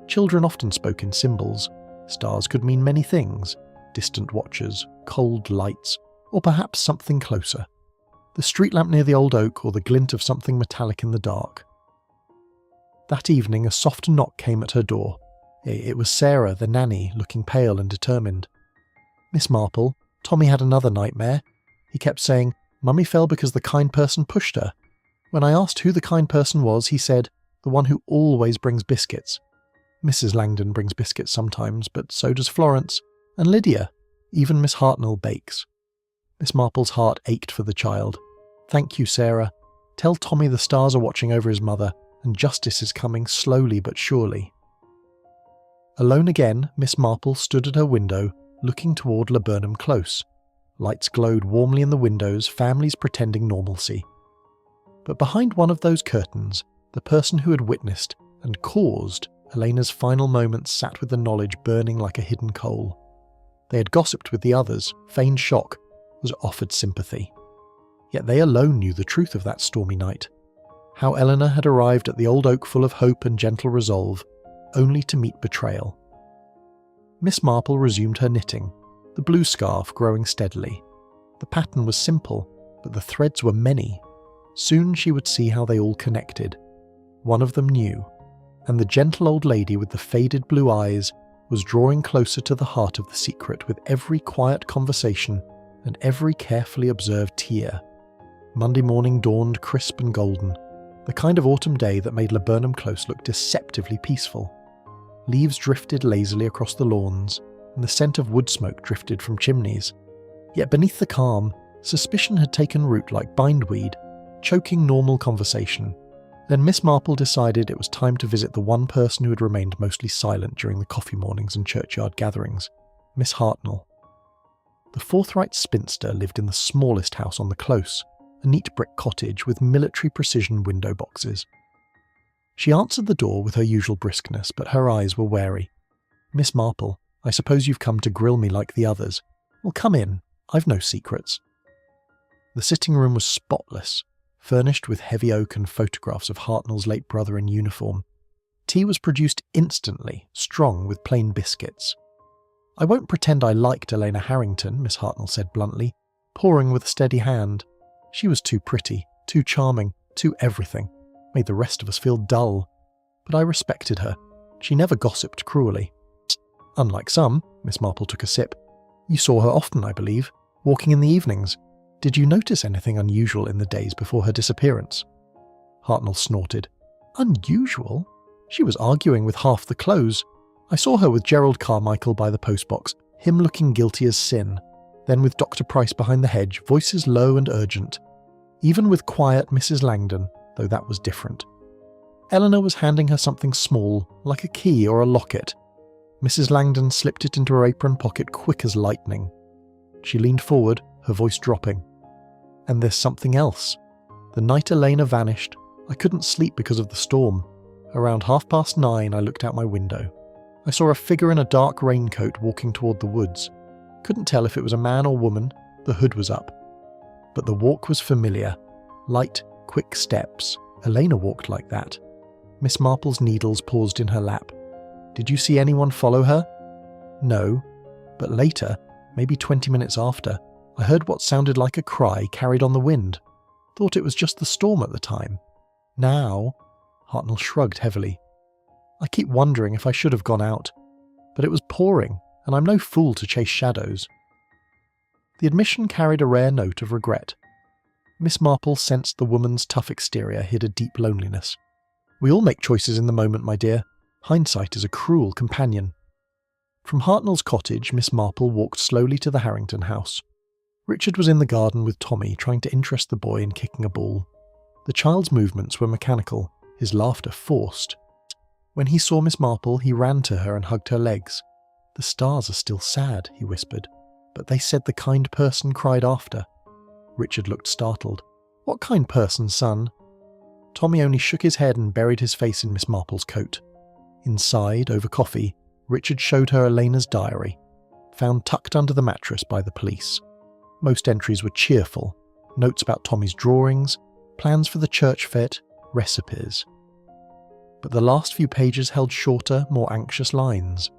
Children often spoke in symbols. Stars could mean many things. Distant watchers, cold lights, or perhaps something closer. The street lamp near the old oak or the glint of something metallic in the dark. That evening a soft knock came at her door. It was Sarah, the nanny, looking pale and determined. Miss Marple, Tommy had another nightmare. He kept saying, Mummy fell because the kind person pushed her. When I asked who the kind person was, he said, the one who always brings biscuits. Mrs. Langdon brings biscuits sometimes, but so does Florence. And Lydia. Even Miss Hartnell bakes. Miss Marple's heart ached for the child. Thank you, Sarah. Tell Tommy the stars are watching over his mother, and justice is coming slowly but surely. Alone again, Miss Marple stood at her window, looking toward Laburnum Close. Lights glowed warmly in the windows, families pretending normalcy. But behind one of those curtains, the person who had witnessed and caused Elena's final moments sat with the knowledge burning like a hidden coal. They had gossiped with the others, feigned shock, was offered sympathy. Yet they alone knew the truth of that stormy night. How Eleanor had arrived at the old oak full of hope and gentle resolve, only to meet betrayal. Miss Marple resumed her knitting, the blue scarf growing steadily. The pattern was simple, but the threads were many. Soon she would see how they all connected. One of them knew, and the gentle old lady with the faded blue eyes was drawing closer to the heart of the secret with every quiet conversation and every carefully observed tear. Monday morning dawned crisp and golden, the kind of autumn day that made Laburnum Close look deceptively peaceful. Leaves drifted lazily across the lawns, and the scent of wood smoke drifted from chimneys. Yet beneath the calm, suspicion had taken root like bindweed, choking normal conversation. Then Miss Marple decided it was time to visit the one person who had remained mostly silent during the coffee mornings and churchyard gatherings, Miss Hartnell. The forthright spinster lived in the smallest house on the close, a neat brick cottage with military precision window boxes. She answered the door with her usual briskness, but her eyes were wary. Miss Marple, I suppose you've come to grill me like the others. Well, come in. I've no secrets. The sitting room was spotless, furnished with heavy oak and photographs of Hartnell's late brother in uniform. Tea was produced instantly, strong with plain biscuits. I won't pretend I liked Elena Harrington, Miss Hartnell said bluntly, pouring with a steady hand. She was too pretty, too charming, too everything, made the rest of us feel dull. But I respected her. She never gossiped cruelly. Unlike some, Miss Marple took a sip. You saw her often, I believe, walking in the evenings. Did you notice anything unusual in the days before her disappearance? Hartnell snorted. Unusual? She was arguing with half the clothes. I saw her with Gerald Carmichael by the postbox, him looking guilty as sin, then with Dr. Price behind the hedge, voices low and urgent. Even with quiet Mrs. Langdon, though that was different. Eleanor was handing her something small, like a key or a locket. Mrs. Langdon slipped it into her apron pocket quick as lightning. She leaned forward, her voice dropping. And there's something else. The night Elena vanished, I couldn't sleep because of the storm. Around 9:30, I looked out my window. I saw a figure in a dark raincoat walking toward the woods. Couldn't tell if it was a man or woman, the hood was up. But the walk was familiar. Light, quick steps. Elena walked like that. Miss Marple's needles paused in her lap. Did you see anyone follow her? No. But later, maybe 20 minutes after, I heard what sounded like a cry carried on the wind. Thought it was just the storm at the time. Now, Hartnell shrugged heavily. I keep wondering if I should have gone out. But it was pouring, and I'm no fool to chase shadows. The admission carried a rare note of regret. Miss Marple sensed the woman's tough exterior hid a deep loneliness. We all make choices in the moment, my dear. Hindsight is a cruel companion. From Hartnell's cottage, Miss Marple walked slowly to the Harrington house. Richard was in the garden with Tommy, trying to interest the boy in kicking a ball. The child's movements were mechanical, his laughter forced. When he saw Miss Marple, he ran to her and hugged her legs. The stars are still sad, he whispered, but they said the kind person cried after. Richard looked startled. What kind person, son? Tommy only shook his head and buried his face in Miss Marple's coat. Inside, over coffee, Richard showed her Elena's diary, found tucked under the mattress by the police. Most entries were cheerful, notes about Tommy's drawings, plans for the church fete, recipes. But the last few pages held shorter, more anxious lines.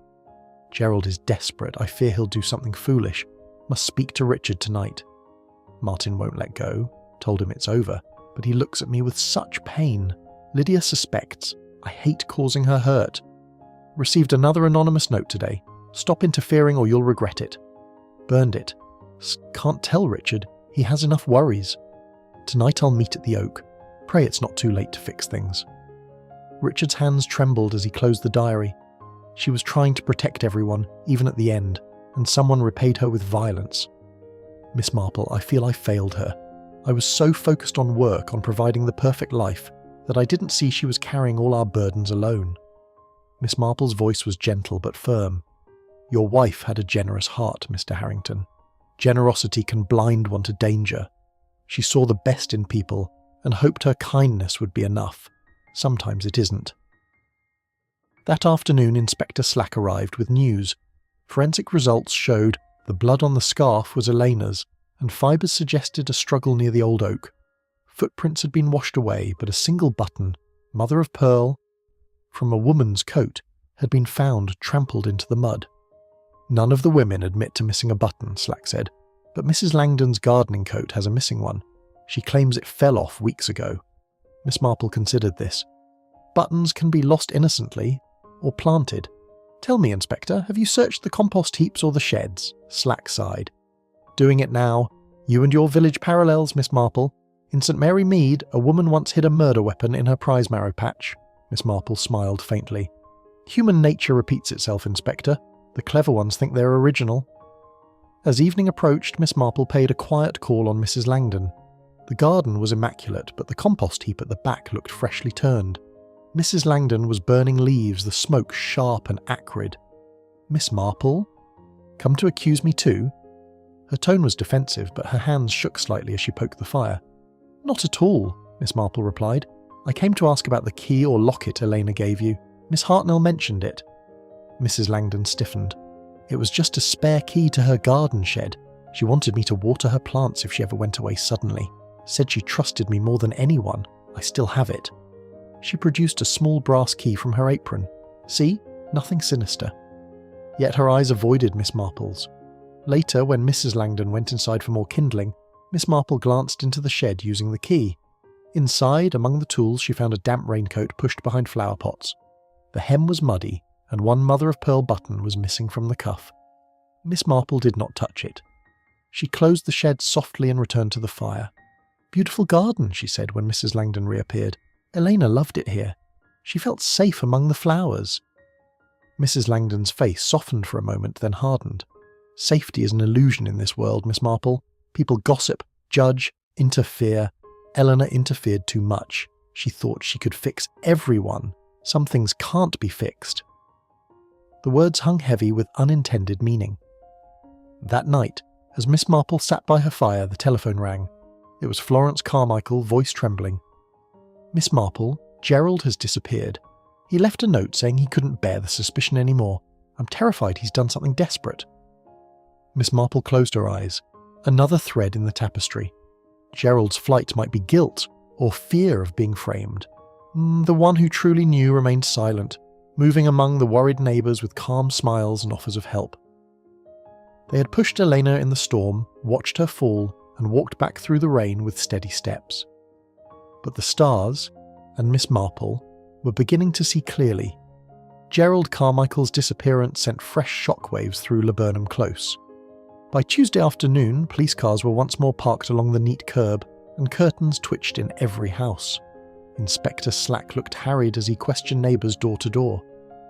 Gerald is desperate. I fear he'll do something foolish. Must speak to Richard tonight. Martin won't let go. Told him it's over. But he looks at me with such pain. Lydia suspects. I hate causing her hurt. Received another anonymous note today. Stop interfering or you'll regret it. Burned it. Can't tell Richard. He has enough worries. Tonight I'll meet at the Oak. Pray it's not too late to fix things. Richard's hands trembled as he closed the diary. She was trying to protect everyone, even at the end, and someone repaid her with violence. Miss Marple, I feel I failed her. I was so focused on work, on providing the perfect life, that I didn't see she was carrying all our burdens alone. Miss Marple's voice was gentle but firm. Your wife had a generous heart, Mr. Harrington. Generosity can blind one to danger. She saw the best in people and hoped her kindness would be enough. Sometimes it isn't. That afternoon, Inspector Slack arrived with news. Forensic results showed the blood on the scarf was Elena's, and fibres suggested a struggle near the old oak. Footprints had been washed away, but a single button, mother of pearl, from a woman's coat, had been found trampled into the mud. None of the women admit to missing a button, Slack said, but Mrs. Langdon's gardening coat has a missing one. She claims it fell off weeks ago. Miss Marple considered this. Buttons can be lost innocently, or planted. Tell me, Inspector, have you searched the compost heaps or the sheds? Slack sighed. Doing it now. You and your village parallels, Miss Marple. In St. Mary Mead, a woman once hid a murder weapon in her prize marrow patch. Miss Marple smiled faintly. Human nature repeats itself, Inspector. The clever ones think they're original. As evening approached, Miss Marple paid a quiet call on Mrs. Langdon. The garden was immaculate, but the compost heap at the back looked freshly turned. Mrs. Langdon was burning leaves, the smoke sharp and acrid. Miss Marple? Come to accuse me too? Her tone was defensive, but her hands shook slightly as she poked the fire. Not at all, Miss Marple replied. I came to ask about the key or locket Elena gave you. Miss Hartnell mentioned it. Mrs. Langdon stiffened. It was just a spare key to her garden shed. She wanted me to water her plants if she ever went away suddenly. Said she trusted me more than anyone. I still have it. She produced a small brass key from her apron. See? Nothing sinister. Yet her eyes avoided Miss Marple's. Later, when Mrs. Langdon went inside for more kindling, Miss Marple glanced into the shed using the key. Inside, among the tools, she found a damp raincoat pushed behind flower pots. The hem was muddy, and one mother-of-pearl button was missing from the cuff. Miss Marple did not touch it. She closed the shed softly and returned to the fire. Beautiful garden, she said when Mrs. Langdon reappeared. Elena loved it here. She felt safe among the flowers. Mrs. Langdon's face softened for a moment, then hardened. Safety is an illusion in this world, Miss Marple. People gossip, judge, interfere. Eleanor interfered too much. She thought she could fix everyone. Some things can't be fixed. The words hung heavy with unintended meaning. That night, as Miss Marple sat by her fire, the telephone rang. It was Florence Carmichael, voice trembling. "Miss Marple, Gerald has disappeared. He left a note saying he couldn't bear the suspicion anymore. I'm terrified he's done something desperate." Miss Marple closed her eyes. Another thread in the tapestry. Gerald's flight might be guilt or fear of being framed. The one who truly knew remained silent, moving among the worried neighbours with calm smiles and offers of help. They had pushed Elena in the storm, watched her fall, and walked back through the rain with steady steps. But the stars, and Miss Marple, were beginning to see clearly. Gerald Carmichael's disappearance sent fresh shockwaves through Laburnum Close. By Tuesday afternoon, police cars were once more parked along the neat curb, and curtains twitched in every house. Inspector Slack looked harried as he questioned neighbours door to door.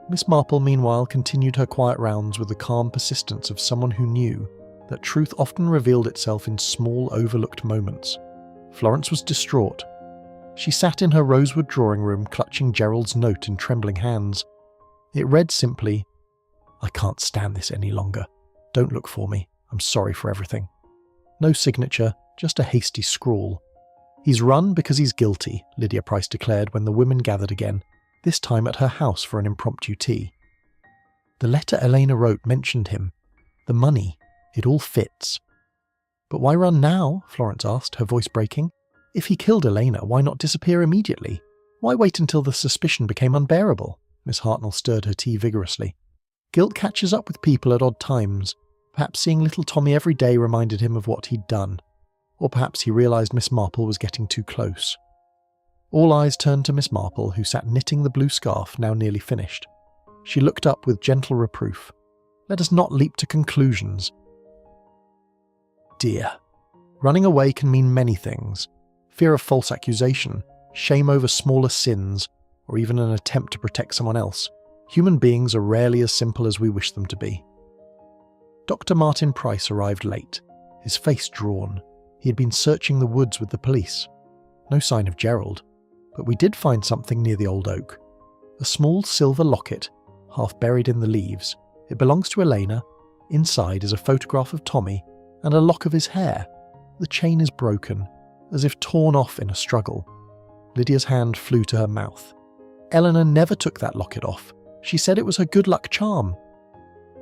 Miss Marple, meanwhile, continued her quiet rounds with the calm persistence of someone who knew that truth often revealed itself in small, overlooked moments. Florence was distraught. She sat in her rosewood drawing room, clutching Gerald's note in trembling hands. It read simply, "I can't stand this any longer. Don't look for me. I'm sorry for everything." No signature, just a hasty scrawl. "He's run because he's guilty," Lydia Price declared when the women gathered again, this time at her house for an impromptu tea. The letter Elena wrote mentioned him. The money. It all fits. "But why run now?" Florence asked, her voice breaking. "If he killed Elena, why not disappear immediately? Why wait until the suspicion became unbearable?" Miss Hartnell stirred her tea vigorously. "Guilt catches up with people at odd times. Perhaps seeing little Tommy every day reminded him of what he'd done. Or perhaps he realised Miss Marple was getting too close." All eyes turned to Miss Marple, who sat knitting the blue scarf, now nearly finished. She looked up with gentle reproof. "Let us not leap to conclusions. Dear, running away can mean many things. Fear of false accusation, shame over smaller sins, or even an attempt to protect someone else. Human beings are rarely as simple as we wish them to be." Dr. Martin Price arrived late, his face drawn. He had been searching the woods with the police. No sign of Gerald, but we did find something near the old oak. A small silver locket, half buried in the leaves. It belongs to Elena. Inside is a photograph of Tommy and a lock of his hair. The chain is broken, as if torn off in a struggle. Lydia's hand flew to her mouth. "Eleanor never took that locket off. She said it was her good luck charm."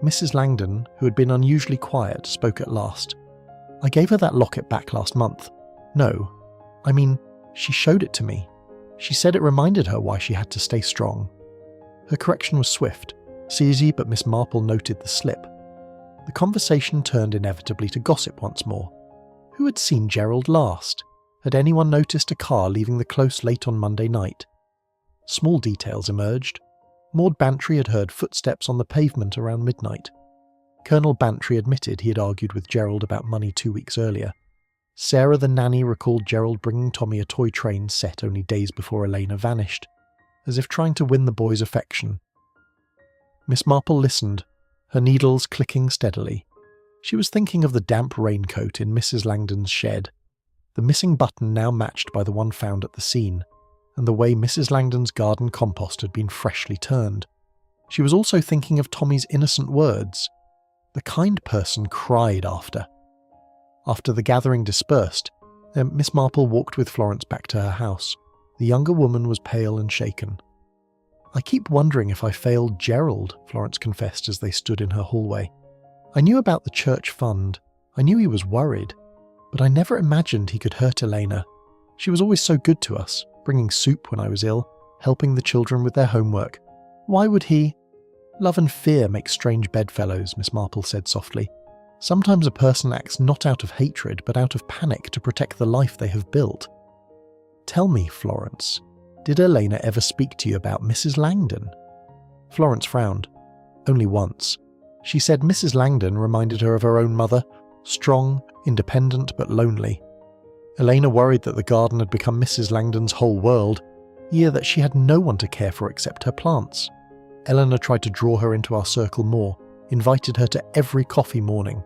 Mrs. Langdon, who had been unusually quiet, spoke at last. "I gave her that locket back last month. No, I mean, she showed it to me. She said it reminded her why she had to stay strong." Her correction was swift, easy, but Miss Marple noted the slip. The conversation turned inevitably to gossip once more. Who had seen Gerald last? Had anyone noticed a car leaving the Close late on Monday night? Small details emerged. Maud Bantry had heard footsteps on the pavement around midnight. Colonel Bantry admitted he had argued with Gerald about money 2 weeks earlier. Sarah the nanny recalled Gerald bringing Tommy a toy train set only days before Elena vanished, as if trying to win the boy's affection. Miss Marple listened, her needles clicking steadily. She was thinking of the damp raincoat in Mrs. Langdon's shed, the missing button now matched by the one found at the scene, and the way Mrs. Langdon's garden compost had been freshly turned. She was also thinking of Tommy's innocent words. The kind person cried after. After the gathering dispersed, Miss Marple walked with Florence back to her house. The younger woman was pale and shaken. "I keep wondering if I failed Gerald," Florence confessed as they stood in her hallway. "I knew about the church fund. I knew he was worried. But I never imagined he could hurt Elena. She was always so good to us, bringing soup when I was ill, helping the children with their homework. Why would he—" "Love and fear make strange bedfellows," Miss Marple said softly. "Sometimes a person acts not out of hatred, but out of panic to protect the life they have built. Tell me, Florence, did Elena ever speak to you about Mrs. Langdon?" Florence frowned. "Only once. She said Mrs. Langdon reminded her of her own mother, strong, independent, but lonely. Elena worried that the garden had become Mrs. Langdon's whole world, that she had no one to care for except her plants. Eleanor tried to draw her into our circle more, invited her to every coffee morning,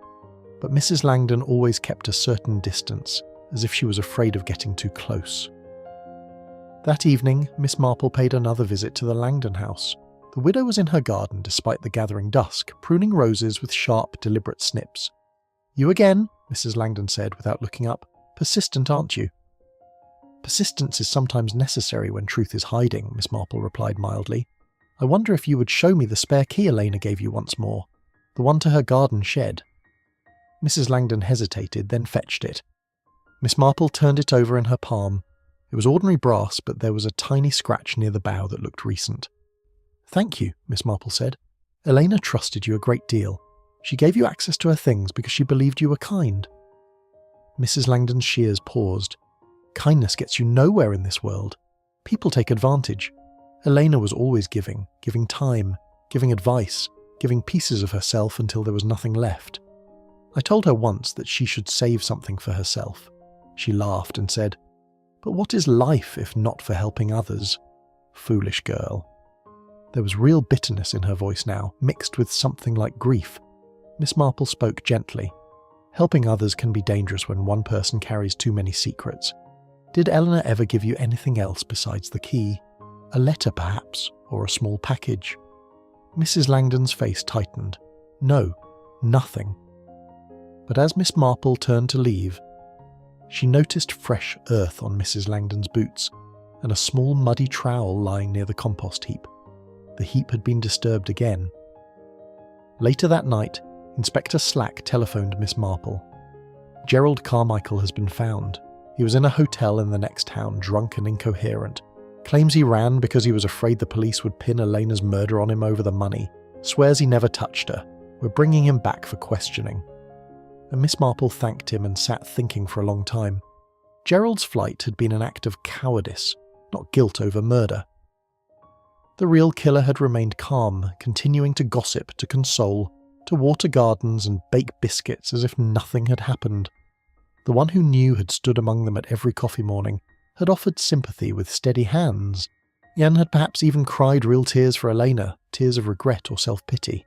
but Mrs. Langdon always kept a certain distance, as if she was afraid of getting too close. That evening, Miss Marple paid another visit to the Langdon house. The widow was in her garden despite the gathering dusk, pruning roses with sharp, deliberate snips. "You again," Mrs. Langdon said without looking up. "Persistent, aren't you?" "Persistence is sometimes necessary when truth is hiding," Miss Marple replied mildly. "I wonder if you would show me the spare key Elena gave you once more, the one to her garden shed." Mrs. Langdon hesitated, then fetched it. Miss Marple turned it over in her palm. It was ordinary brass, but there was a tiny scratch near the bow that looked recent. "Thank you," Miss Marple said. "Elena trusted you a great deal. She gave you access to her things because she believed you were kind." Mrs. Langdon's shears paused. "Kindness gets you nowhere in this world. People take advantage. Elena was always giving time, giving advice, giving pieces of herself until there was nothing left. I told her once that she should save something for herself. She laughed and said, 'But what is life if not for helping others?' Foolish girl." There was real bitterness in her voice now, mixed with something like grief. Miss Marple spoke gently. "Helping others can be dangerous when one person carries too many secrets. Did Eleanor ever give you anything else besides the key? A letter, perhaps, or a small package?" Mrs. Langdon's face tightened. "No, nothing." But as Miss Marple turned to leave, she noticed fresh earth on Mrs. Langdon's boots and a small muddy trowel lying near the compost heap. The heap had been disturbed again. Later that night, Inspector Slack telephoned Miss Marple. "Gerald Carmichael has been found. He was in a hotel in the next town, drunk and incoherent. Claims he ran because he was afraid the police would pin Elena's murder on him over the money. Swears he never touched her. We're bringing him back for questioning." And Miss Marple thanked him and sat thinking for a long time. Gerald's flight had been an act of cowardice, not guilt over murder. The real killer had remained calm, continuing to gossip, to console, to water gardens and bake biscuits as if nothing had happened. The one who knew had stood among them at every coffee morning, had offered sympathy with steady hands, and had perhaps even cried real tears for Elena, tears of regret or self-pity.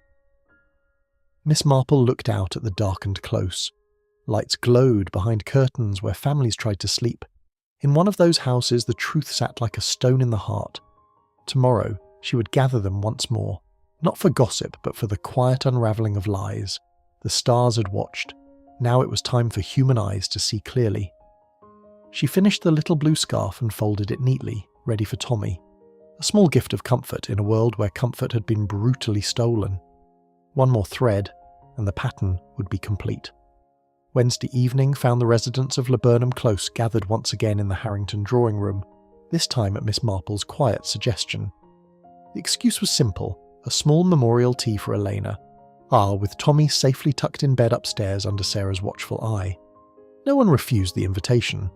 Miss Marple looked out at the darkened close. Lights glowed behind curtains where families tried to sleep. In one of those houses the truth sat like a stone in the heart. Tomorrow she would gather them once more, not for gossip but for the quiet unravelling of lies. The stars had watched. Now it was time for human eyes to see clearly. She finished the little blue scarf and folded it neatly, ready for Tommy. A small gift of comfort in a world where comfort had been brutally stolen. One more thread, and the pattern would be complete. Wednesday evening found the residents of Laburnum Close gathered once again in the Harrington drawing room, this time at Miss Marple's quiet suggestion. The excuse was simple, a small memorial tea for Elena. With Tommy safely tucked in bed upstairs under Sarah's watchful eye. No one refused the invitation.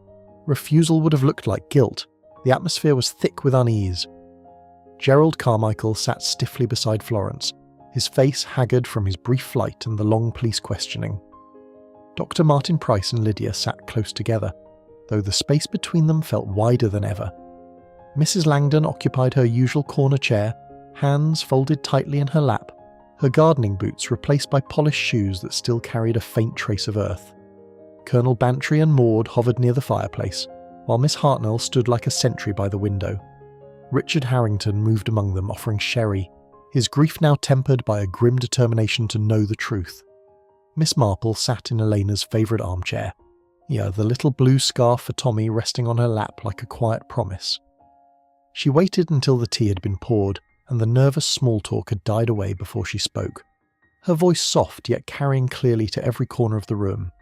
Refusal would have looked like guilt. The atmosphere was thick with unease. Gerald Carmichael sat stiffly beside Florence, his face haggard from his brief flight and the long police questioning. Dr. Martin Price and Lydia sat close together, though the space between them felt wider than ever. Mrs. Langdon occupied her usual corner chair, hands folded tightly in her lap, her gardening boots replaced by polished shoes that still carried a faint trace of earth. Colonel Bantry and Maud hovered near the fireplace, while Miss Hartnell stood like a sentry by the window. Richard Harrington moved among them, offering sherry, his grief now tempered by a grim determination to know the truth. Miss Marple sat in Elena's favourite armchair, the little blue scarf for Tommy resting on her lap like a quiet promise. She waited until the tea had been poured and the nervous small talk had died away before she spoke, her voice soft yet carrying clearly to every corner of the room.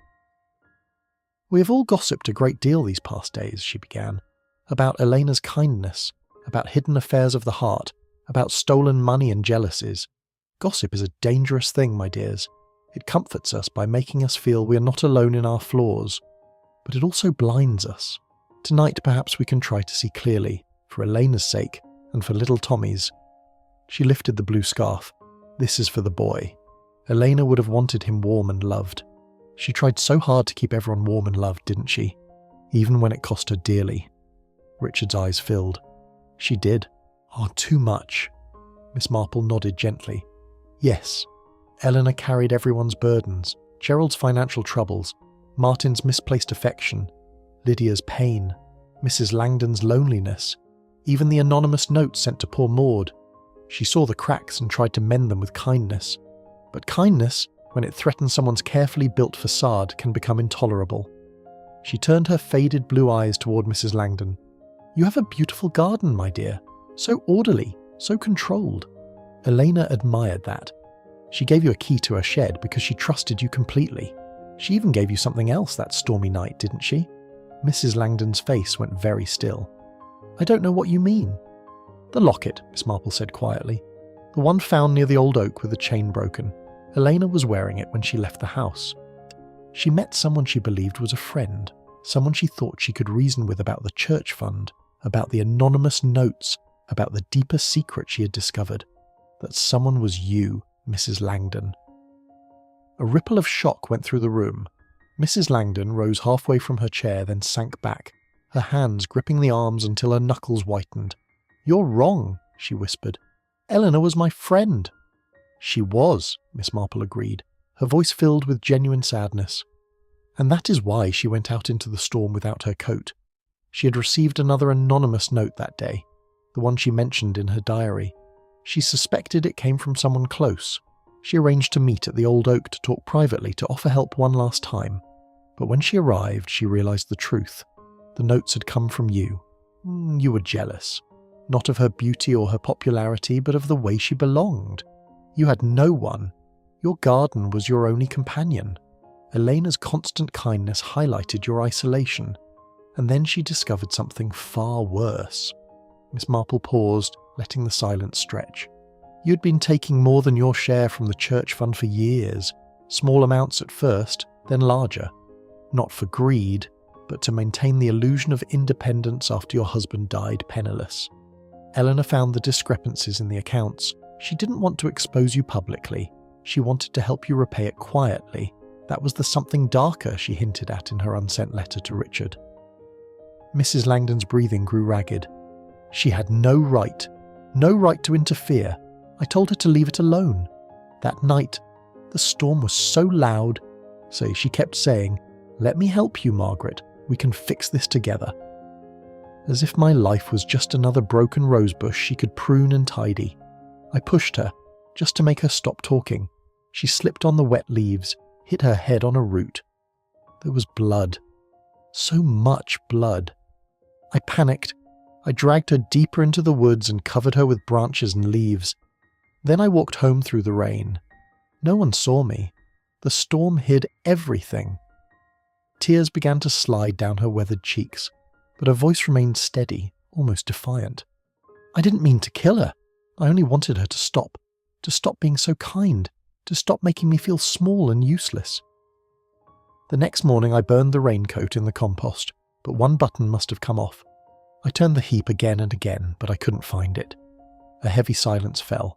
"We have all gossiped a great deal these past days," she began, "about Elena's kindness, about hidden affairs of the heart, about stolen money and jealousies. Gossip is a dangerous thing, my dears. It comforts us by making us feel we are not alone in our flaws, but it also blinds us. Tonight perhaps we can try to see clearly, for Elena's sake and for little Tommy's." She lifted the blue scarf. "This is for the boy. Elena would have wanted him warm and loved. She tried so hard to keep everyone warm and loved, didn't she? Even when it cost her dearly." Richard's eyes filled. "She did. Too much. Miss Marple nodded gently. Yes, Eleanor carried everyone's burdens, Gerald's financial troubles, Martin's misplaced affection, Lydia's pain, Mrs. Langdon's loneliness, even the anonymous notes sent to poor Maud. She saw the cracks and tried to mend them with kindness. But kindness, when it threatens someone's carefully built facade, can become intolerable. She turned her faded blue eyes toward Mrs. Langdon. You have a beautiful garden, my dear. So orderly, so controlled. Elena admired that. She gave you a key to her shed because she trusted you completely. She even gave you something else that stormy night, didn't she? Mrs. Langdon's face went very still. I don't know what you mean. The locket, Miss Marple said quietly. The one found near the old oak with the chain broken. Elena was wearing it when she left the house. She met someone she believed was a friend, someone she thought she could reason with about the church fund, about the anonymous notes, about the deeper secret she had discovered. That someone was you, Mrs. Langdon. A ripple of shock went through the room. Mrs. Langdon rose halfway from her chair, then sank back, her hands gripping the arms until her knuckles whitened. You're wrong, she whispered. Eleanor was my friend. She was, Miss Marple agreed, her voice filled with genuine sadness. And that is why she went out into the storm without her coat. She had received another anonymous note that day, the one she mentioned in her diary. She suspected it came from someone close. She arranged to meet at the old oak to talk privately to offer help one last time. But when she arrived, she realised the truth. The notes had come from you. You were jealous. Not of her beauty or her popularity, but of the way she belonged. You had no one. Your garden was your only companion. Elena's constant kindness highlighted your isolation. And then she discovered something far worse. Miss Marple paused, letting the silence stretch. You'd been taking more than your share from the church fund for years, small amounts at first, then larger. Not for greed, but to maintain the illusion of independence after your husband died penniless. Eleanor found the discrepancies in the accounts. She didn't want to expose you publicly. She wanted to help you repay it quietly. That was the something darker she hinted at in her unsent letter to Richard. Mrs. Langdon's breathing grew ragged. She had no right to interfere. I told her to leave it alone. That night, the storm was so loud, so she kept saying, "Let me help you, Margaret. We can fix this together." As if my life was just another broken rosebush she could prune and tidy. I pushed her, just to make her stop talking. She slipped on the wet leaves, hit her head on a root. There was blood. So much blood. I panicked. I dragged her deeper into the woods and covered her with branches and leaves. Then I walked home through the rain. No one saw me. The storm hid everything. Tears began to slide down her weathered cheeks, but her voice remained steady, almost defiant. I didn't mean to kill her. I only wanted her to stop being so kind, to stop making me feel small and useless. The next morning I burned the raincoat in the compost, but one button must have come off. I turned the heap again and again, but I couldn't find it. A heavy silence fell.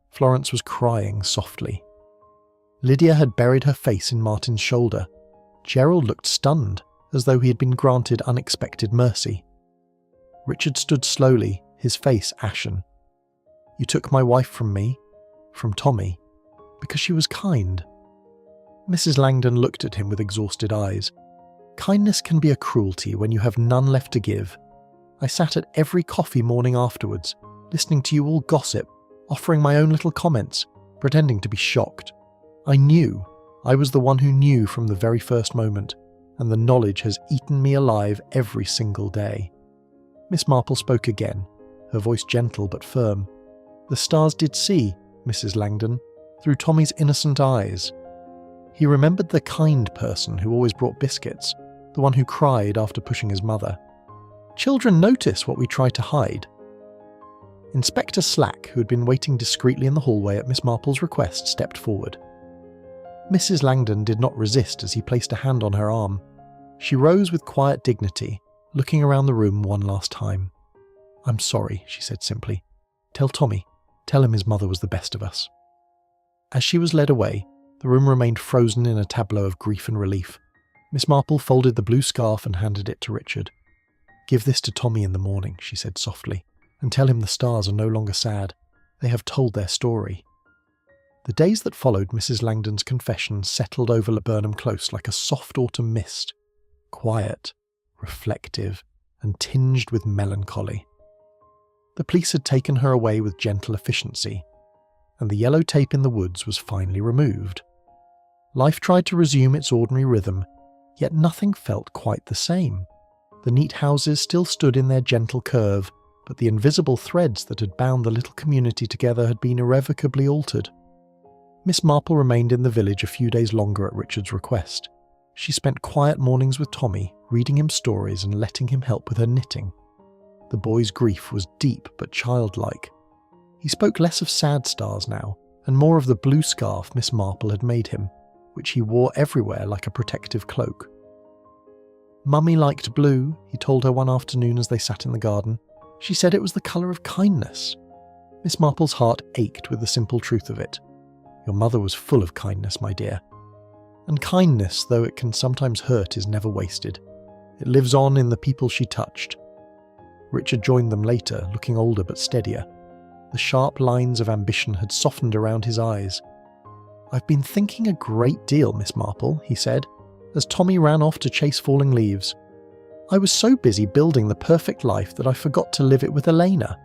Florence was crying softly. Lydia had buried her face in Martin's shoulder. Gerald looked stunned, as though he had been granted unexpected mercy. Richard stood slowly, his face ashen. You took my wife from me, from Tommy, because she was kind. Mrs. Langdon looked at him with exhausted eyes. Kindness can be a cruelty when you have none left to give. I sat at every coffee morning afterwards, listening to you all gossip, offering my own little comments, pretending to be shocked. I knew. I was the one who knew from the very first moment, and the knowledge has eaten me alive every single day. Miss Marple spoke again, her voice gentle but firm. The stars did see, Mrs. Langdon, through Tommy's innocent eyes. He remembered the kind person who always brought biscuits, the one who cried after pushing his mother. Children notice what we try to hide. Inspector Slack, who had been waiting discreetly in the hallway at Miss Marple's request, stepped forward. Mrs. Langdon did not resist as he placed a hand on her arm. She rose with quiet dignity, looking around the room one last time. "I'm sorry," she said simply. "Tell Tommy. Tell him his mother was the best of us." As she was led away, the room remained frozen in a tableau of grief and relief. Miss Marple folded the blue scarf and handed it to Richard. "Give this to Tommy in the morning," she said softly, "and tell him the stars are no longer sad. They have told their story. The days that followed Mrs. Langdon's confession settled over Laburnum Close like a soft autumn mist, quiet, reflective, and tinged with melancholy. The police had taken her away with gentle efficiency, and the yellow tape in the woods was finally removed. Life tried to resume its ordinary rhythm, yet nothing felt quite the same. The neat houses still stood in their gentle curve, but the invisible threads that had bound the little community together had been irrevocably altered. Miss Marple remained in the village a few days longer at Richard's request. She spent quiet mornings with Tommy, reading him stories and letting him help with her knitting. The boy's grief was deep but childlike. He spoke less of sad stars now, and more of the blue scarf Miss Marple had made him, which he wore everywhere like a protective cloak. "Mummy liked blue," he told her one afternoon as they sat in the garden. "She said it was the colour of kindness." Miss Marple's heart ached with the simple truth of it. Your mother was full of kindness, my dear. And kindness, though it can sometimes hurt, is never wasted. It lives on in the people she touched. Richard joined them later, looking older but steadier. The sharp lines of ambition had softened around his eyes. "I've been thinking a great deal, Miss Marple," he said, as Tommy ran off to chase falling leaves. "I was so busy building the perfect life that I forgot to live it with Elena.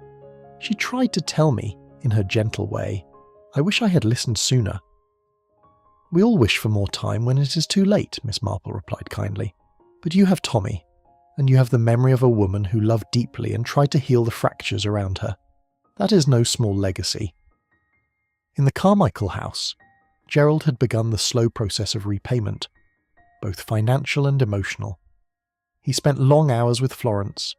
She tried to tell me, in her gentle way. I wish I had listened sooner." "We all wish for more time when it is too late," Miss Marple replied kindly. "But you have Tommy, and you have the memory of a woman who loved deeply and tried to heal the fractures around her. That is no small legacy." In the Carmichael house, Gerald had begun the slow process of repayment, both financial and emotional. He spent long hours with Florence,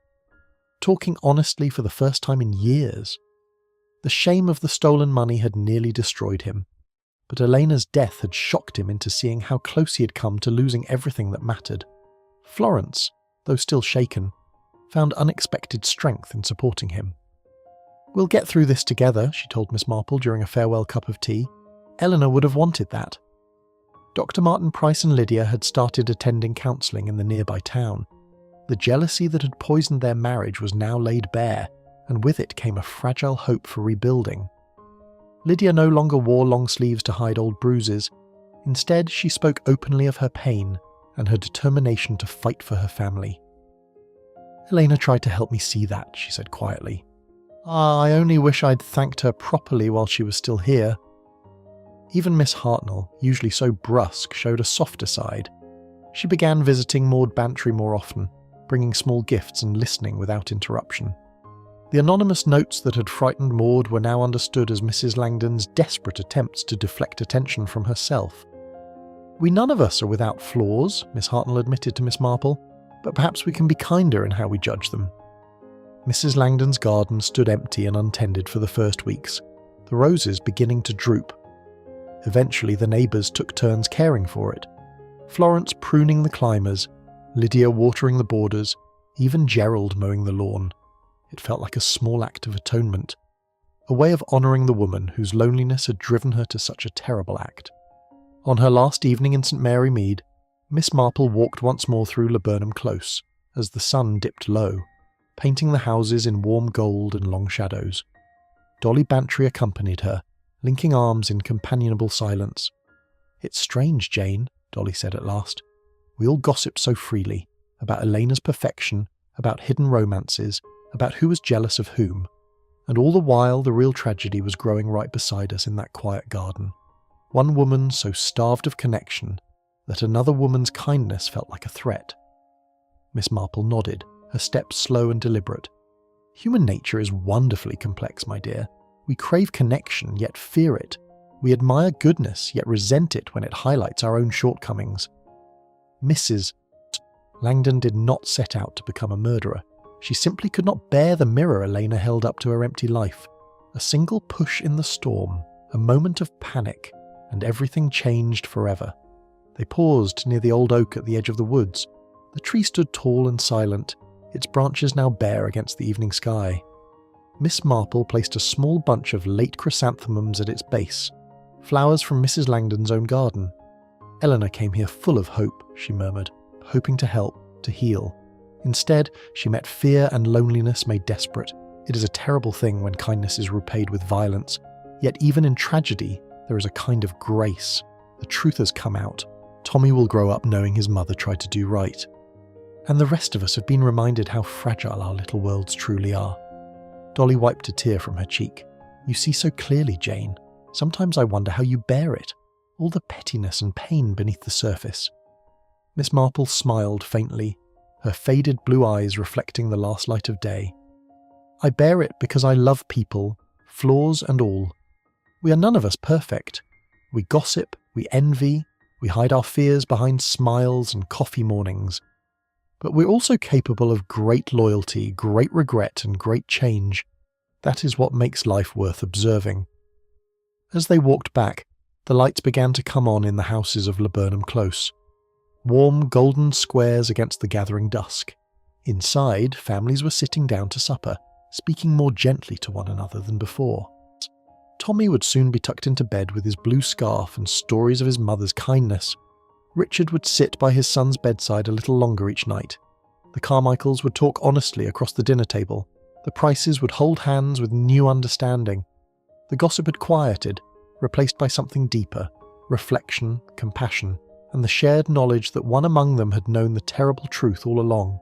talking honestly for the first time in years. The shame of the stolen money had nearly destroyed him, but Elena's death had shocked him into seeing how close he had come to losing everything that mattered. Florence, though still shaken, found unexpected strength in supporting him. "We'll get through this together," she told Miss Marple during a farewell cup of tea. "Eleanor would have wanted that." Dr. Martin Price and Lydia had started attending counselling in the nearby town. The jealousy that had poisoned their marriage was now laid bare, and with it came a fragile hope for rebuilding. Lydia no longer wore long sleeves to hide old bruises. Instead, she spoke openly of her pain and her determination to fight for her family. "Elena tried to help me see that," she said quietly. "I only wish I'd thanked her properly while she was still here." Even Miss Hartnell, usually so brusque, showed a softer side. She began visiting Maud Bantry more often, bringing small gifts and listening without interruption. The anonymous notes that had frightened Maud were now understood as Mrs. Langdon's desperate attempts to deflect attention from herself. "We none of us are without flaws," Miss Hartnell admitted to Miss Marple, "but perhaps we can be kinder in how we judge them." Mrs. Langdon's garden stood empty and untended for the first weeks, the roses beginning to droop. Eventually the neighbours took turns caring for it. Florence pruning the climbers, Lydia watering the borders, even Gerald mowing the lawn. It felt like a small act of atonement, a way of honouring the woman whose loneliness had driven her to such a terrible act. On her last evening in St. Mary Mead, Miss Marple walked once more through Laburnum Close, as the sun dipped low, painting the houses in warm gold and long shadows. Dolly Bantry accompanied her, linking arms in companionable silence. "It's strange, Jane," Dolly said at last. "We all gossip so freely, about Elena's perfection, about hidden romances, about who was jealous of whom, and all the while the real tragedy was growing right beside us in that quiet garden. One woman so starved of connection that another woman's kindness felt like a threat." Miss Marple nodded, her steps slow and deliberate. "Human nature is wonderfully complex, my dear. We crave connection, yet fear it. We admire goodness, yet resent it when it highlights our own shortcomings. Mrs. Langdon did not set out to become a murderer. She simply could not bear the mirror Elena held up to her empty life. A single push in the storm, a moment of panic, and everything changed forever. They paused near the old oak at the edge of the woods. The tree stood tall and silent, its branches now bare against the evening sky. Miss Marple placed a small bunch of late chrysanthemums at its base, flowers from Mrs. Langdon's own garden. "Eleanor came here full of hope," she murmured, hoping to help, to heal. Instead, she met fear and loneliness made desperate. It is a terrible thing when kindness is repaid with violence, yet even in tragedy, there is a kind of grace. The truth has come out. Tommy will grow up knowing his mother tried to do right. And the rest of us have been reminded how fragile our little worlds truly are. Dolly wiped a tear from her cheek. You see so clearly, Jane. Sometimes I wonder how you bear it. All the pettiness and pain beneath the surface. Miss Marple smiled faintly, her faded blue eyes reflecting the last light of day. I bear it because I love people, flaws and all. We are none of us perfect. We gossip, we envy, we hide our fears behind smiles and coffee mornings. But we're also capable of great loyalty, great regret and great change. That is what makes life worth observing. As they walked back, the lights began to come on in the houses of Laburnum Close. Warm golden squares against the gathering dusk. Inside, families were sitting down to supper, speaking more gently to one another than before. Tommy would soon be tucked into bed with his blue scarf and stories of his mother's kindness. Richard would sit by his son's bedside a little longer each night. The Carmichaels would talk honestly across the dinner table. The Prices would hold hands with new understanding. The gossip had quieted, replaced by something deeper, reflection, compassion, and the shared knowledge that one among them had known the terrible truth all along.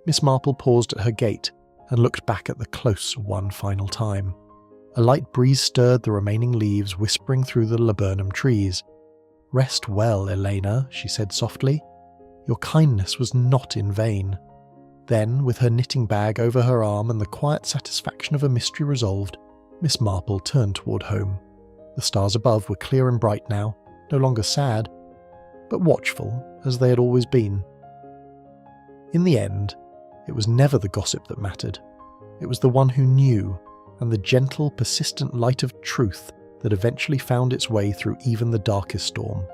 Miss Marple paused at her gate and looked back at the close one final time. A light breeze stirred the remaining leaves, whispering through the laburnum trees. Rest well, Elena, she said softly. Your kindness was not in vain. Then, with her knitting bag over her arm and the quiet satisfaction of a mystery resolved, Miss Marple turned toward home. The stars above were clear and bright now, no longer sad, but watchful, as they had always been. In the end, it was never the gossip that mattered. It was the one who knew, and the gentle, persistent light of truth that eventually found its way through even the darkest storm.